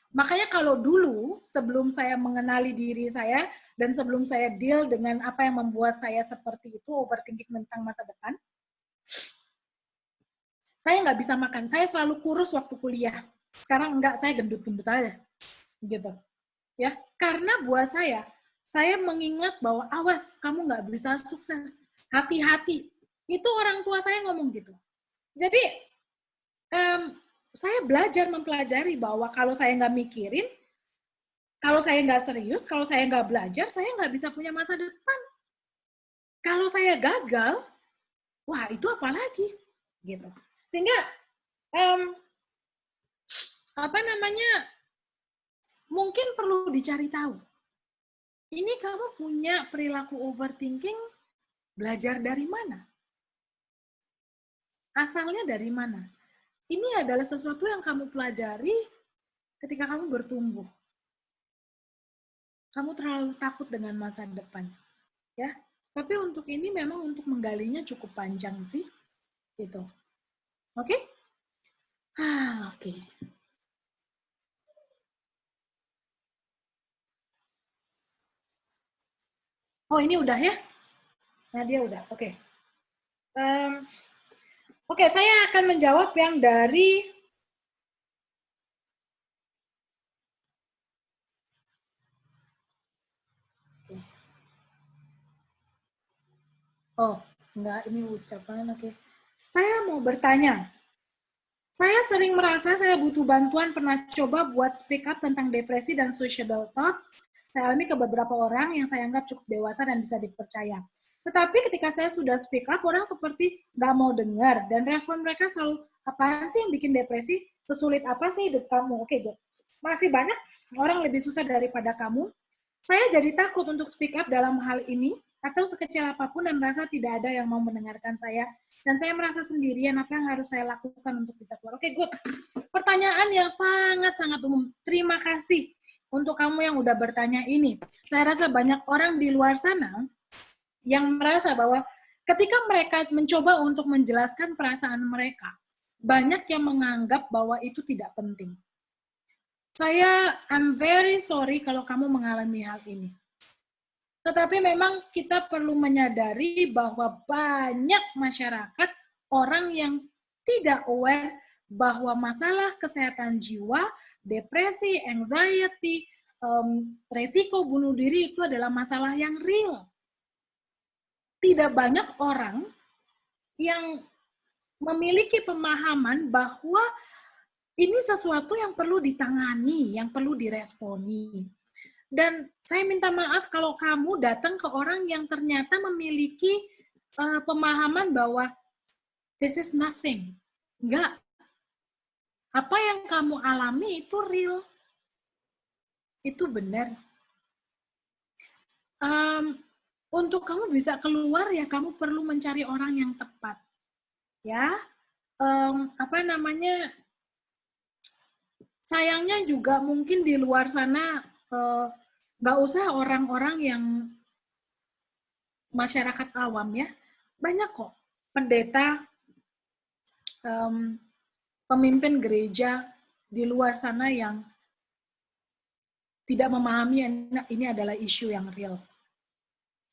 Makanya kalau dulu, sebelum saya mengenali diri saya, dan sebelum saya deal dengan apa yang membuat saya seperti itu, overthinking tentang masa depan, saya nggak bisa makan. Saya selalu kurus waktu kuliah. Sekarang enggak, saya gendut-gendut aja. Gitu. Ya, karena buat saya mengingat bahwa awas, kamu nggak bisa sukses. Hati-hati. Itu orang tua saya ngomong gitu. Jadi, saya belajar mempelajari bahwa kalau saya nggak mikirin, kalau saya nggak serius, kalau saya nggak belajar, saya nggak bisa punya masa depan. Kalau saya gagal, wah itu apa lagi? Gitu. Sehingga, mungkin perlu dicari tahu. Ini kamu punya perilaku overthinking, belajar dari mana? Asalnya dari mana? Ini adalah sesuatu yang kamu pelajari ketika kamu bertumbuh. Kamu terlalu takut dengan masa depan. Ya, tapi untuk ini memang untuk menggalinya cukup panjang sih. Gitu. Oke? Oke. Oh, ini udah ya? Nah, dia udah. Oke. Oke, saya akan menjawab yang dari oh, enggak, ini ucapan. Oke. Saya mau bertanya. Saya sering merasa saya butuh bantuan, pernah coba buat speak up tentang depresi dan suicidal thoughts. Saya alami ke beberapa orang yang saya anggap cukup dewasa dan bisa dipercaya. Tetapi ketika saya sudah speak up, orang seperti nggak mau dengar. Dan respon mereka selalu, apaan sih yang bikin depresi? Sesulit apa sih hidup kamu? Oke, Dok. Masih banyak orang lebih susah daripada kamu. Saya jadi takut untuk speak up dalam hal ini, atau sekecil apapun dan merasa tidak ada yang mau mendengarkan saya, dan saya merasa sendirian, apa yang harus saya lakukan untuk bisa keluar? Oke, good. Pertanyaan yang sangat-sangat umum. Terima kasih untuk kamu yang udah bertanya ini. Saya rasa banyak orang di luar sana yang merasa bahwa ketika mereka mencoba untuk menjelaskan perasaan mereka, banyak yang menganggap bahwa itu tidak penting. I'm very sorry kalau kamu mengalami hal ini. Tetapi memang kita perlu menyadari bahwa banyak masyarakat, orang yang tidak aware bahwa masalah kesehatan jiwa, depresi, anxiety, resiko bunuh diri itu adalah masalah yang real. Tidak banyak orang yang memiliki pemahaman bahwa ini sesuatu yang perlu ditangani, yang perlu diresponi. Dan saya minta maaf kalau kamu datang ke orang yang ternyata memiliki pemahaman bahwa this is nothing. Enggak. Apa yang kamu alami itu real. Itu benar. Untuk kamu bisa keluar ya kamu perlu mencari orang yang tepat. Ya. Sayangnya juga mungkin di luar sana nggak usah orang-orang yang masyarakat awam ya, banyak kok pendeta, pemimpin gereja di luar sana yang tidak memahami ini adalah isu yang real.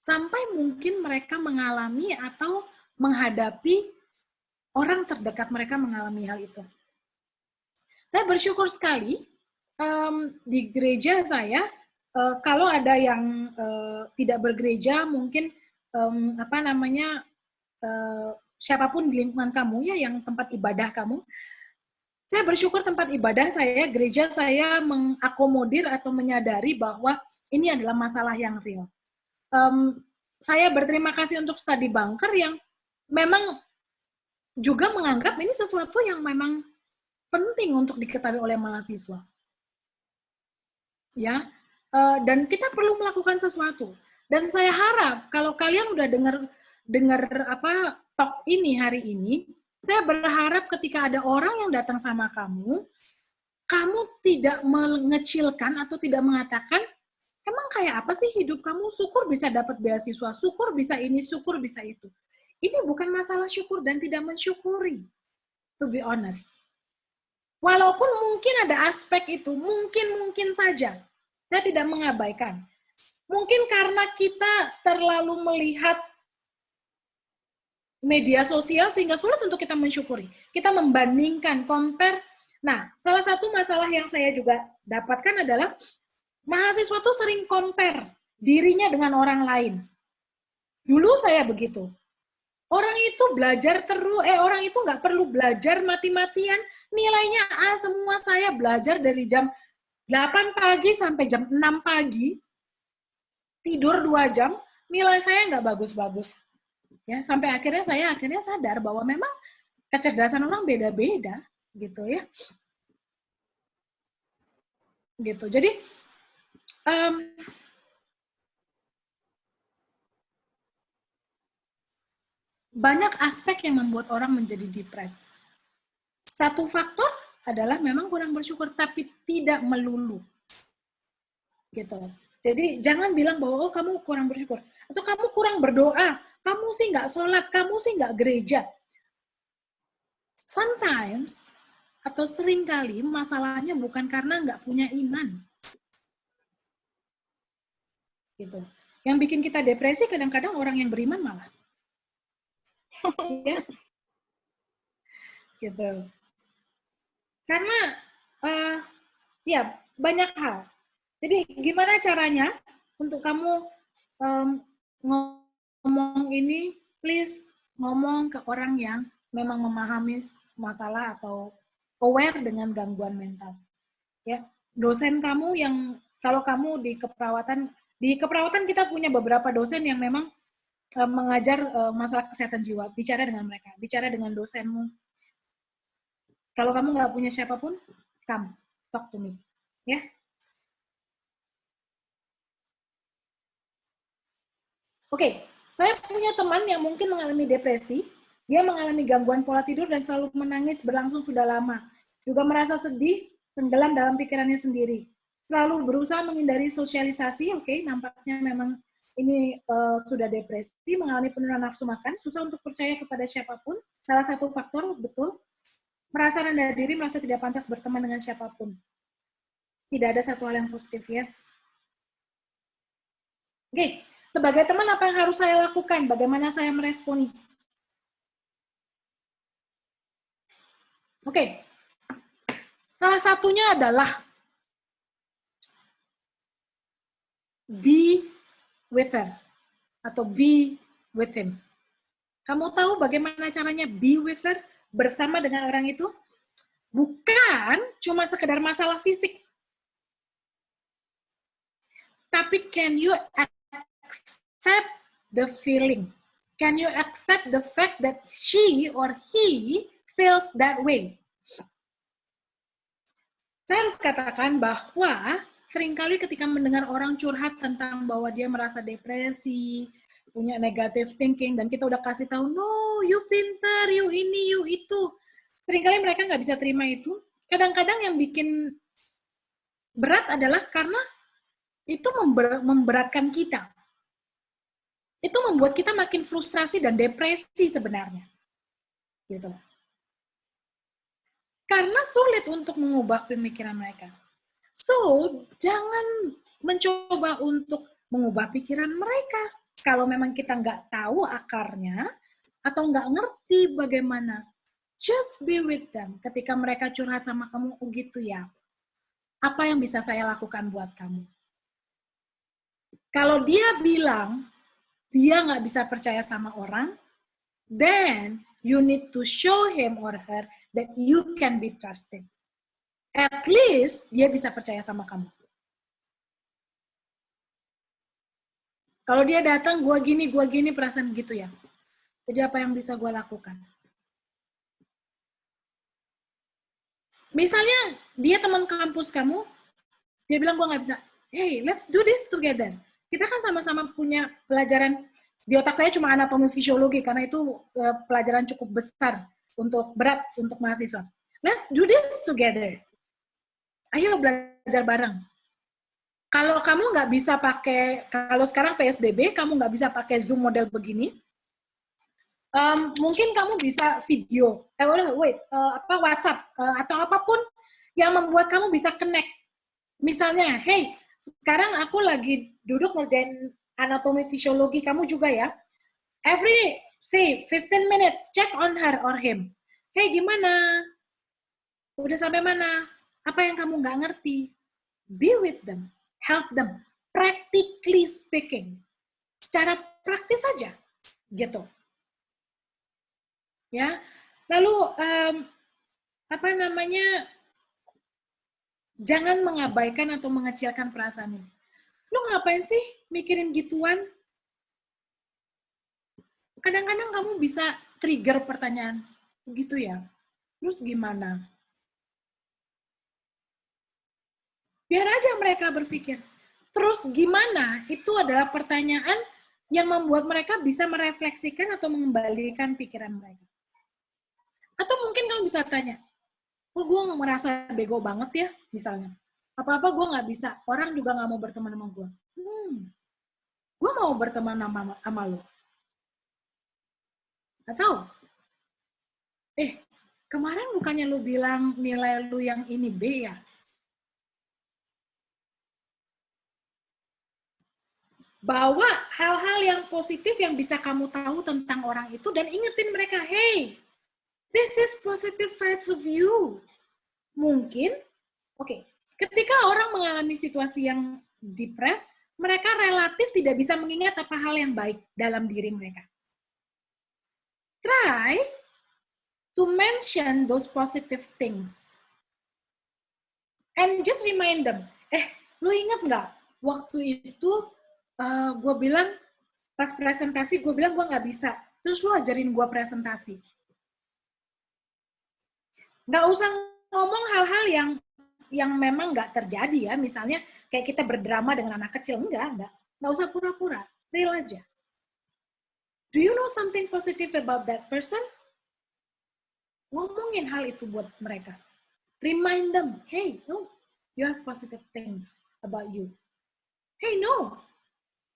Sampai mungkin mereka mengalami atau menghadapi orang terdekat mereka mengalami hal itu. Saya bersyukur sekali di gereja saya, kalau ada yang tidak bergereja, mungkin siapapun di lingkungan kamu ya, yang tempat ibadah kamu, saya bersyukur tempat ibadah saya, gereja saya mengakomodir atau menyadari bahwa ini adalah masalah yang real. Saya berterima kasih untuk study bunker yang memang juga menganggap ini sesuatu yang memang penting untuk diketahui oleh mahasiswa. Ya, dan kita perlu melakukan sesuatu. Dan saya harap kalau kalian udah dengar talk ini hari ini, saya berharap ketika ada orang yang datang sama kamu tidak mengecilkan atau tidak mengatakan, emang kayak apa sih hidup kamu? Syukur bisa dapat beasiswa, syukur bisa ini, syukur bisa itu. Ini bukan masalah syukur dan tidak mensyukuri, to be honest. Walaupun mungkin ada aspek itu, mungkin saja. Saya tidak mengabaikan. Mungkin karena kita terlalu melihat media sosial sehingga sulit untuk kita mensyukuri. Kita membandingkan, compare. Nah, salah satu masalah yang saya juga dapatkan adalah mahasiswa tuh sering compare dirinya dengan orang lain. Dulu saya begitu. Orang itu belajar orang itu nggak perlu belajar mati-matian, nilainya A semua. Saya belajar dari jam 8 pagi sampai jam 6 pagi, tidur 2 jam, nilai saya nggak bagus-bagus. Ya, sampai akhirnya saya sadar bahwa memang kecerdasan orang beda-beda, gitu ya. Gitu. Jadi, banyak aspek yang membuat orang menjadi depres. Satu faktor adalah memang kurang bersyukur, tapi tidak melulu. Gitu. Jadi jangan bilang bahwa kamu kurang bersyukur atau kamu kurang berdoa, kamu sih nggak sholat, kamu sih nggak gereja. Sometimes atau seringkali masalahnya bukan karena nggak punya iman. Gitu. Yang bikin kita depresi kadang-kadang orang yang beriman malah. Ya. Gitu. Karena ya banyak hal. Jadi gimana caranya untuk kamu ngomong ini, please ngomong ke orang yang memang memahami masalah atau aware dengan gangguan mental. Ya, dosen kamu yang kalau kamu di keperawatan kita punya beberapa dosen yang memang mengajar masalah kesehatan jiwa, bicara dengan mereka, bicara dengan dosenmu. Kalau kamu nggak punya siapapun, come, talk to me. Ya. Oke, saya punya teman yang mungkin mengalami depresi, dia mengalami gangguan pola tidur dan selalu menangis berlangsung sudah lama. Juga merasa sedih, tenggelam dalam pikirannya sendiri. Selalu berusaha menghindari sosialisasi, oke, nampaknya memang ini sudah depresi, mengalami penurunan nafsu makan, susah untuk percaya kepada siapapun. Salah satu faktor, betul, merasa rendah diri, merasa tidak pantas berteman dengan siapapun. Tidak ada satu hal yang positif, yes. Oke, sebagai teman apa yang harus saya lakukan? Bagaimana saya meresponi? Oke, salah satunya adalah be with her atau be with him. Kamu tahu bagaimana caranya be with her, bersama dengan orang itu? Bukan cuma sekedar masalah fisik. Tapi can you accept the feeling? Can you accept the fact that she or he feels that way? Saya harus katakan bahwa seringkali ketika mendengar orang curhat tentang bahwa dia merasa depresi, punya negative thinking, dan kita udah kasih tahu, no, you pintar, you ini, you itu. Seringkali mereka nggak bisa terima itu. Kadang-kadang yang bikin berat adalah karena itu memberatkan kita. Itu membuat kita makin frustrasi dan depresi sebenarnya. Gitu. Karena sulit untuk mengubah pemikiran mereka. So, jangan mencoba untuk mengubah pikiran mereka. Kalau memang kita nggak tahu akarnya, atau nggak ngerti bagaimana, just be with them. Ketika mereka curhat sama kamu, oh gitu ya, apa yang bisa saya lakukan buat kamu? Kalau dia bilang, dia nggak bisa percaya sama orang, then you need to show him or her that you can be trusted. At least, dia bisa percaya sama kamu. Kalau dia datang, gue gini, perasaan gitu ya. Jadi apa yang bisa gue lakukan? Misalnya, dia teman kampus kamu, dia bilang gue nggak bisa. Hey, let's do this together. Kita kan sama-sama punya pelajaran, di otak saya cuma anatomi fisiologi, karena itu pelajaran cukup besar, berat untuk mahasiswa. Let's do this together. Ayo belajar bareng. Kalau kamu nggak bisa pakai, kalau sekarang PSBB, kamu nggak bisa pakai Zoom model begini, mungkin kamu bisa video, WhatsApp, atau apapun yang membuat kamu bisa connect. Misalnya, hey, sekarang aku lagi duduk ngerjain anatomi fisiologi, kamu juga ya. Every, say, 15 minutes, check on her or him. Hey, gimana? Udah sampai mana? Apa yang kamu nggak ngerti? Be with them. Help them. Practically speaking. Secara praktis saja. Gitu. Ya. Lalu, jangan mengabaikan atau mengecilkan perasaan ini. Lu ngapain sih mikirin gituan? Kadang-kadang kamu bisa trigger pertanyaan, gitu ya. Terus gimana? Biar aja mereka berpikir. Terus gimana? Itu adalah pertanyaan yang membuat mereka bisa merefleksikan atau mengembalikan pikiran mereka. Atau mungkin kamu bisa tanya, oh, gue merasa bego banget ya, misalnya. Apa-apa gue nggak bisa, orang juga nggak mau berteman sama gue. Gue mau berteman sama lo. Atau, kemarin bukannya lo bilang nilai lo yang ini B ya? Bawa hal-hal yang positif yang bisa kamu tahu tentang orang itu dan ingetin mereka, hey, this is positive sides of you. Mungkin, ketika orang mengalami situasi yang depres, mereka relatif tidak bisa mengingat apa hal yang baik dalam diri mereka. Try to mention those positive things. And just remind them, lu ingat nggak, waktu itu gue bilang, pas presentasi, gue bilang gue nggak bisa. Terus lu ajarin gue presentasi. Nggak usah ngomong hal-hal yang memang nggak terjadi ya. Misalnya kayak kita berdrama dengan anak kecil. Nggak usah pura-pura. Real aja. Do you know something positive about that person? Ngomongin hal itu buat mereka. Remind them, hey, no, you have positive things about you. Hey, no,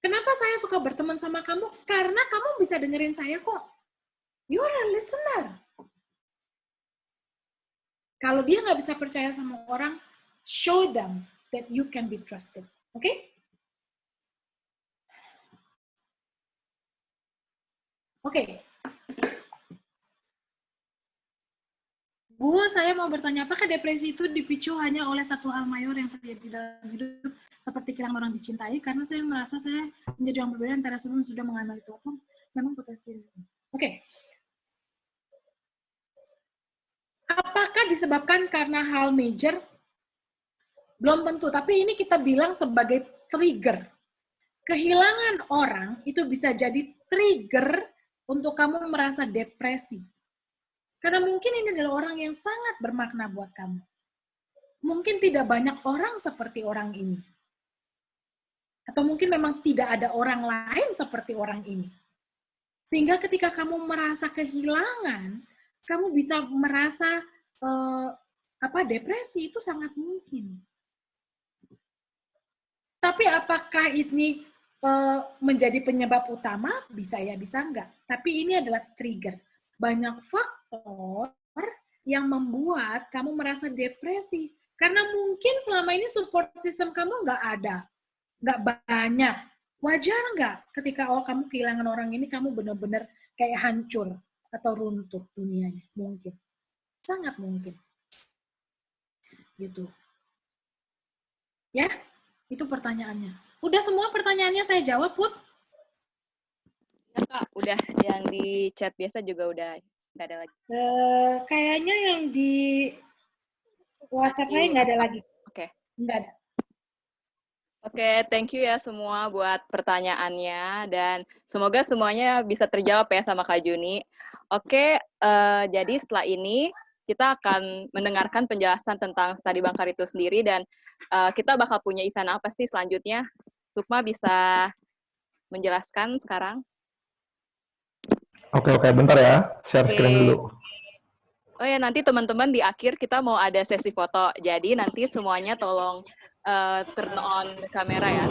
kenapa saya suka berteman sama kamu? Karena kamu bisa dengerin saya kok. You're a listener. Kalau dia nggak bisa percaya sama orang, show them that you can be trusted. Oke? Okay? Oke. Okay. Bu, saya mau bertanya, apakah depresi itu dipicu hanya oleh satu hal mayor yang terjadi dalam hidup, seperti kehilangan orang dicintai? Karena saya merasa saya menjadi orang berbeda antara sebelum sudah mengenal itu. Apa memang potensi? Oke. Apakah disebabkan karena hal major? Belum tentu, tapi ini kita bilang sebagai trigger. Kehilangan orang itu bisa jadi trigger untuk kamu merasa depresi. Karena mungkin ini adalah orang yang sangat bermakna buat kamu. Mungkin tidak banyak orang seperti orang ini. Atau mungkin memang tidak ada orang lain seperti orang ini. Sehingga ketika kamu merasa kehilangan, kamu bisa merasa depresi, itu sangat mungkin. Tapi apakah ini menjadi penyebab utama? Bisa ya, bisa enggak. Tapi ini adalah trigger. Banyak faktor yang membuat kamu merasa depresi. Karena mungkin selama ini support system kamu nggak ada. Nggak banyak. Wajar nggak ketika kamu kehilangan orang ini, kamu benar-benar kayak hancur atau runtuh dunianya? Mungkin. Sangat mungkin. Gitu. Ya, itu pertanyaannya. Udah semua pertanyaannya saya jawab, Put? Ya, Kak, udah. Yang di chat biasa juga udah nggak ada lagi. Kayaknya yang di WhatsApp saya nggak ada lagi. Oke. Nggak ada. Oke, thank you ya semua buat pertanyaannya. Dan semoga semuanya bisa terjawab ya sama Kak Juni. Oke, jadi setelah ini kita akan mendengarkan penjelasan tentang studi Bangkar itu sendiri. Dan kita bakal punya event apa sih selanjutnya? Sukma bisa menjelaskan sekarang? Oke, bentar ya. Share screen dulu. Oh ya, nanti teman-teman di akhir kita mau ada sesi foto. Jadi nanti semuanya tolong turn on kamera ya.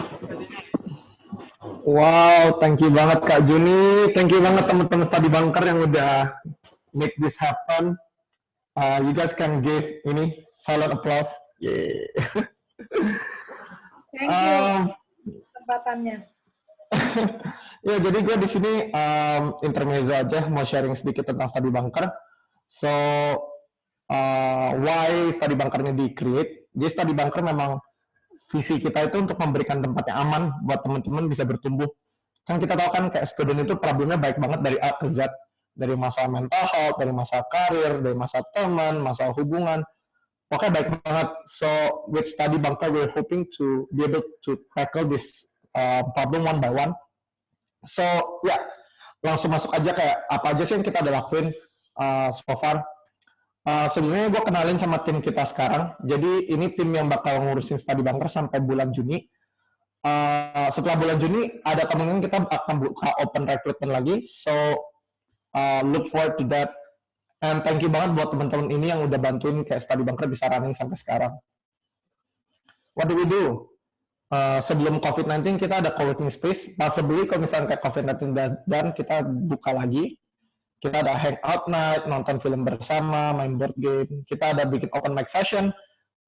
Wow, thank you banget Kak Juni. Thank you banget teman-teman Studi Bangkar yang udah make this happen. You guys can give ini silent applause. Yeah. Thank you kesempatannya. Ya, jadi gue di sini intermezzo aja mau sharing sedikit tentang Studi Bangkar. So, why Studi Bangkarnya di-create? Jadi Studi Bangkar memang visi kita itu untuk memberikan tempat yang aman buat teman-teman bisa bertumbuh. Kan kita tahu kan kayak student itu problemnya baik banget dari A ke Z. Dari masalah mental health, dari masalah karir, dari masalah teman, masalah hubungan. Pokoknya baik banget. So, with Studi Bangkar, we're hoping to be able to tackle this problem one by one. So, ya, langsung masuk aja kayak apa aja sih yang kita udah lakuin so far. Sebenarnya gue kenalin sama tim kita sekarang. Jadi ini tim yang bakal ngurusin Studi Bangkar sampai bulan Juni. Setelah bulan Juni ada kemungkinan kita akan buka open recruitment lagi. So look forward to that. And thank you banget buat teman-teman ini yang udah bantuin kayak Studi Bangkar bisa running sampai sekarang. What do we do? Sebelum COVID-19 kita ada co-working space. Possibly kalau misalnya kayak COVID-19 dan kita buka lagi. Kita ada hangout night, nonton film bersama, main board game. Kita ada bikin open mic session,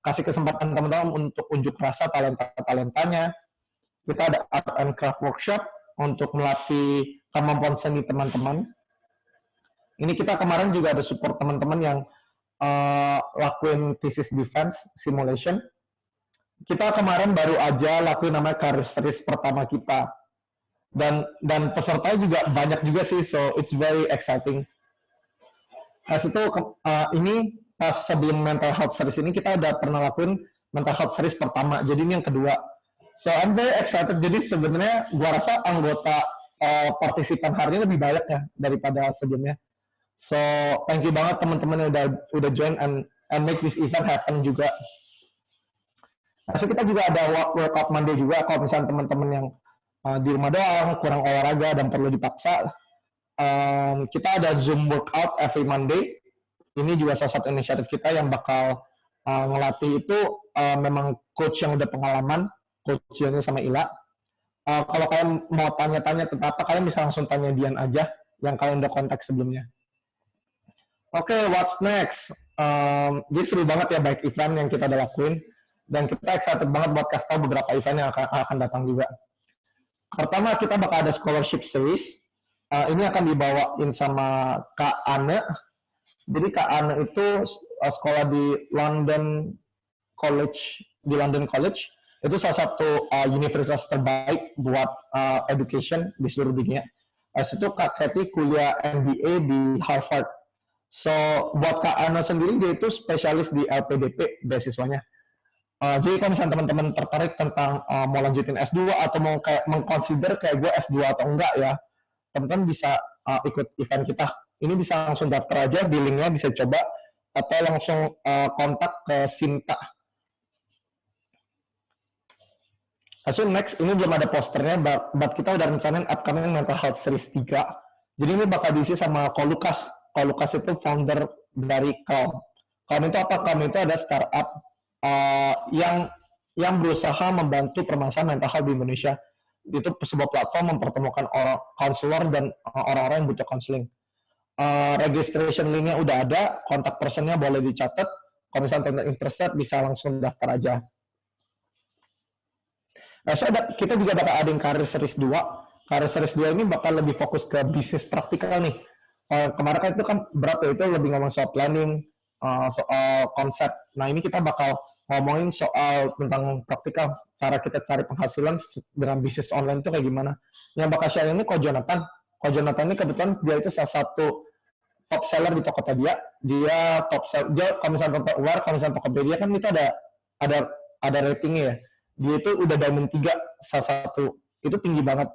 kasih kesempatan teman-teman untuk unjuk rasa talenta-talentanya. Kita ada art and craft workshop untuk melatih kemampuan seni teman-teman. Ini kita kemarin juga ada support teman-teman yang lakuin thesis defense simulation. Kita kemarin baru aja lakuin namanya career series pertama kita. Dan pesertanya juga banyak juga sih, so it's very exciting. Pas itu ini pas sebelum mental health series ini kita udah pernah lakuin mental health series pertama, jadi ini yang kedua. So I'm very excited. Jadi sebenarnya gua rasa anggota partisipan hari ini lebih banyak ya daripada sebelumnya. So thank you banget teman-teman yang udah join and make this event happen juga. Nah, so kita juga ada workout Monday juga kalau misalnya teman-teman yang di rumah doang, kurang olahraga dan perlu dipaksa, kita ada Zoom workout every Monday. Ini juga salah satu inisiatif kita yang bakal ngelatih itu memang coach yang udah pengalaman, coach Joni sama Ila. Kalau kalian mau tanya-tanya tentang apa, kalian bisa langsung tanya Dian aja yang kalian udah kontak sebelumnya. Oke, what's next? Jadi seru banget ya baik event yang kita udah lakuin, dan kita excited banget buat kasih tahu beberapa event yang akan datang juga. Pertama, kita bakal ada scholarship series. Ini akan dibawain sama Kak Ane. Jadi Kak Ane itu sekolah di London College, itu salah satu universitas terbaik buat education di seluruh dunia. Itu Kak Kathy kuliah MBA di Harvard. So, buat Kak Ana sendiri, dia itu spesialis di LPDP beasiswanya. Jadi kalau misalnya teman-teman tertarik tentang mau lanjutin S2 atau mau kayak mengconsider kayak gue S2 atau enggak ya, teman-teman bisa ikut event kita. Ini bisa langsung daftar aja, di linknya bisa coba, atau langsung kontak ke Sinta. So next, ini belum ada posternya, but kita udah rencanain upcoming Mental Health Series 3. Jadi ini bakal diisi sama Ko Lukas. Ko Lukas itu founder dari Calm. Calm itu apa? Calm itu ada startup yang berusaha membantu permasalahan mental health di Indonesia. Itu sebuah platform mempertemukan orang konselor dan orang-orang yang butuh konseling. Registration linknya udah ada, kontak personnya boleh dicatat. Kalau misalnya teman interested bisa langsung daftar aja. So kita juga bakal ada Career Series 2. Career Series 2 ini bakal lebih fokus ke bisnis praktikal nih. Kemarin kan itu kan berat ya, itu lebih ngomong soal planning, soal konsep. Nah ini kita bakal ngomongin soal tentang praktikal, cara kita cari penghasilan dengan bisnis online itu kayak gimana. Yang bakal share ini Ko Jonathan. Ko Jonathan ini kebetulan dia itu salah satu top seller di Tokopedia. Dia top seller, dia kalau misalnya kalau misalnya Tokopedia kan itu ada ratingnya ya. Dia itu udah Diamond 3 salah satu, itu tinggi banget.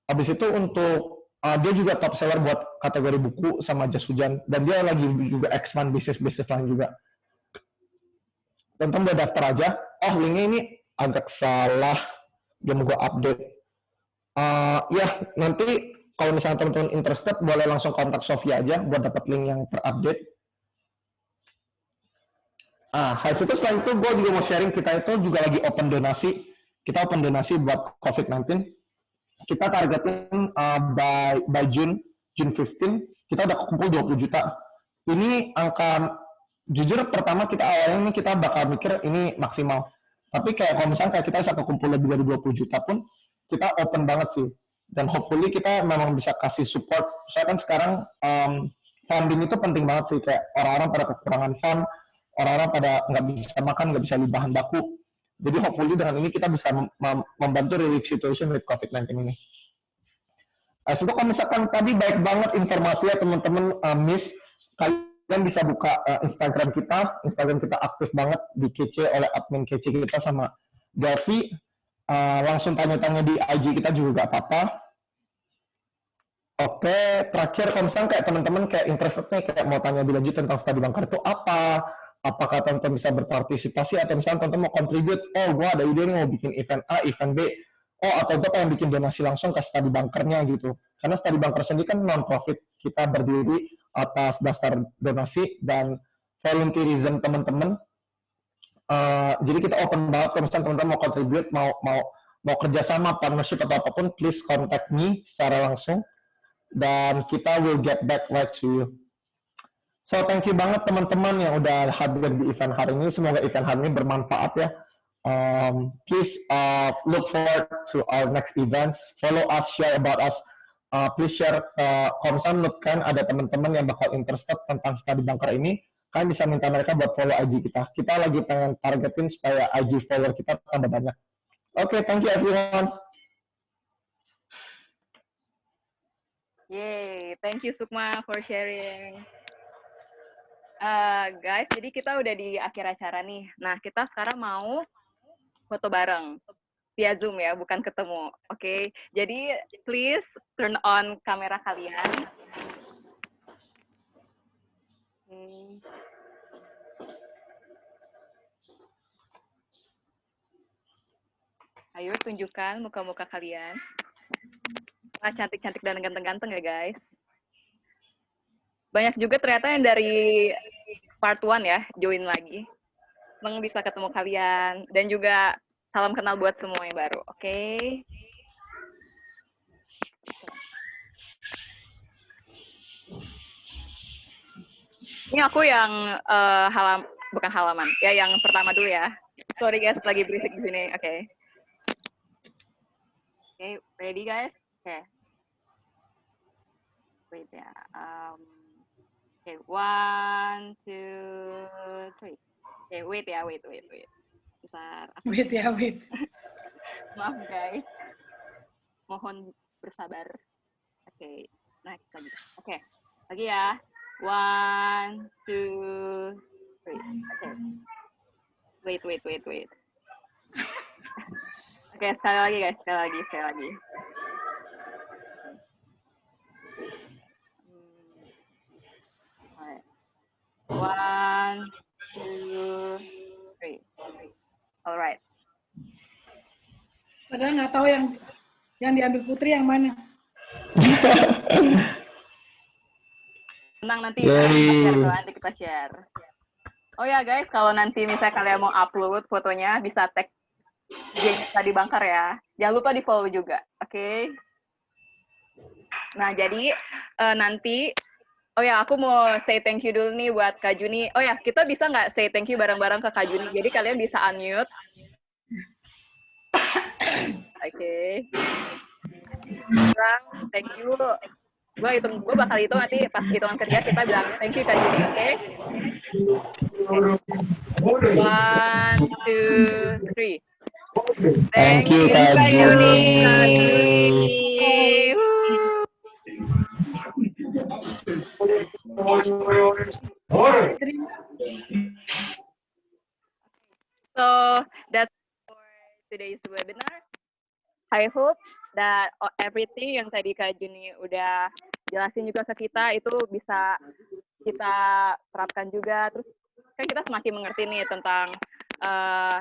Habis itu untuk dia juga top seller buat kategori buku sama jas hujan, dan dia lagi juga expand bisnis lain juga. Teman-teman udah daftar aja. Linknya ini agak salah, belum gue update. Ya nanti kalau misalnya teman-teman interested boleh langsung kontak Sofia aja buat dapat link yang terupdate. Habis itu selain itu gue juga mau sharing, kita itu juga lagi open donasi. Kita open donasi buat COVID-19. Kita targetin by June 15, kita udah kumpul 20 juta. Ini angka, jujur pertama kita awalnya ini kita bakal mikir ini maksimal. Tapi kayak kalau misalnya kayak kita bisa kumpul lebih dari 20 juta pun, kita open banget sih. Dan hopefully kita memang bisa kasih support. Soalnya kan sekarang funding itu penting banget sih. Kayak orang-orang pada kekurangan fund, orang-orang pada nggak bisa makan, nggak bisa beli bahan baku. Jadi hopefully dengan ini kita bisa membantu relief situation with COVID-19 ini. Itu kalau misalkan tadi baik banget informasinya teman-teman miss, kalian bisa buka Instagram kita aktif banget, dikece oleh admin kece kita sama Gavi. Langsung tanya-tanya di IG kita juga gak apa-apa. Oke, terakhir kalau misalkan kayak teman-teman kayak interested-nya kayak mau tanya lebih lanjut tentang studi banker itu apa, apakah teman-teman bisa berpartisipasi atau misalnya teman-teman mau contribute, gue ada ide nih mau bikin event A, event B, atau gue pengen bikin donasi langsung ke studi bankernya gitu. Karena studi banker sendiri kan non-profit, kita berdiri atas dasar donasi dan volunteerism teman-teman. Jadi kita open banget kalau misalnya teman-teman mau contribute, mau kerjasama, partnership atau apapun, please contact me secara langsung dan kita will get back right to you. So thank you banget teman-teman yang udah hadir di event hari ini. Semoga event hari ini bermanfaat ya. Please look forward to our next events. Follow us, share about us. Please share. Kalau misalnya menurut kalian ada teman-teman yang bakal interested tentang studi banker ini, kalian bisa minta mereka buat follow IG kita. Kita lagi pengen targetin supaya IG follower kita tambah banyak. Oke, thank you everyone. Yay, thank you Sukma for sharing. Guys, jadi kita udah di akhir acara nih. Nah, kita sekarang mau foto bareng via Zoom ya, bukan ketemu. Oke, jadi please turn on kamera kalian. Ayo tunjukkan muka-muka kalian. Cantik-cantik dan ganteng-ganteng ya guys. banyak juga ternyata yang dari part 1 ya, join lagi. Senang bisa ketemu kalian. Dan juga salam kenal buat semua yang baru, oke? Ini aku yang bukan halaman, ya yang pertama dulu ya. Sorry guys, lagi berisik di sini, oke. Oke, ready guys? Oke. Wait ya. Oke, 1, 2, 3. Oke, wait ya, wait. Bentar. Wait. Maaf guys. Mohon bersabar. Oke, next lagi. Oke, lagi ya. 1, 2, 3. Oke. Wait. Oke, sekali lagi guys, sekali lagi. One, 2, 3. Alright. Padahal nggak tahu yang diambil Putri yang mana. Tenang, nanti kita share. Oh ya guys, kalau nanti misalnya kalian mau upload fotonya, bisa tag Geng Study Bunker ya. Jangan lupa di follow juga, oke? Nah, jadi nanti, oh ya, aku mau say thank you dulu nih buat Kak Juni. Oh ya, kita bisa nggak say thank you bareng-bareng ke Kak Juni? Jadi kalian bisa unmute. Oke. Thank you. Gue bakal hitung nanti pas hitungan kerja kita bilang thank you Kak Juni, oke? 1, 2, 3. Thank you Kak Juni. So that's for today's webinar. I hope that everything yang tadi Kak Juni udah jelasin juga ke kita itu bisa kita terapkan juga. Terus kan kita semakin mengerti nih tentang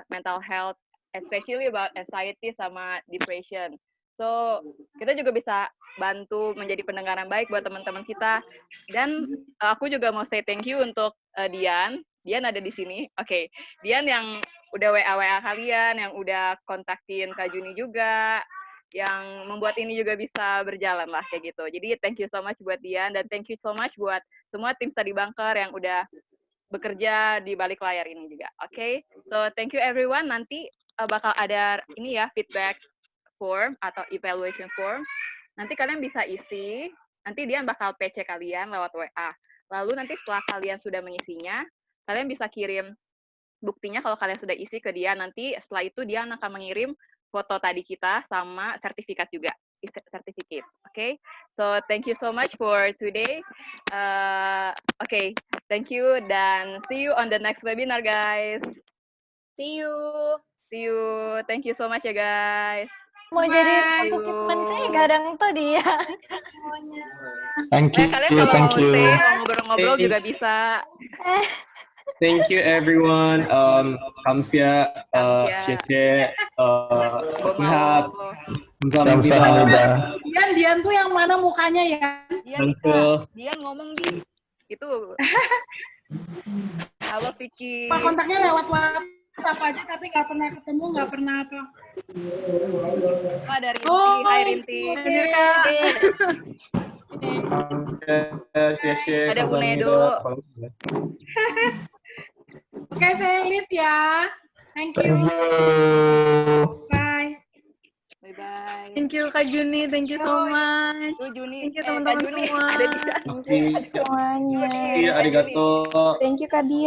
mental health, especially about anxiety sama depression. So kita juga bisa bantu menjadi pendengar yang baik buat teman-teman kita. Dan aku juga mau say thank you untuk Dian. Dian ada di sini. Oke. Dian yang udah WA kalian, yang udah kontaktin Kak Juni juga, yang membuat ini juga bisa berjalan lah kayak gitu. Jadi thank you so much buat Dian, dan thank you so much buat semua tim Study Bunker yang udah bekerja di balik layar ini juga. Oke? So thank you everyone. Nanti bakal ada ini ya, feedback form atau evaluation form. Nanti kalian bisa isi, nanti Dian bakal PC kalian lewat WA. Lalu nanti setelah kalian sudah mengisinya, kalian bisa kirim buktinya kalau kalian sudah isi ke dia. Nanti setelah itu dia akan mengirim foto tadi kita sama sertifikat juga, sertifikat. Oke? So thank you so much for today. Oke, thank you dan see you on the next webinar guys. See you. Thank you so much ya guys. Mau jadi participant kadang tuh dia. Thank you. Kalian kalau mau stay, mau ngobrol-ngobrol juga bisa. Thank you everyone. Kamsia, Cece, Nihat, Kamsahamnida. Dian tuh yang mana mukanya ya? Dian ngomong di itu. Halo Vicky. Pak kontaknya lewat WhatsApp aja tapi nggak pernah ketemu, nggak pernah apa. Ada Rinti, hai Rinti. Ada Unedo. Oke, saya lihat ya. Thank you. Bye. Bye-bye. Thank you Kak Juni, thank you so much. Juni, Thank you teman-teman semua. ada di sana. Semuanya. Arigato. Thank you Kak Dia.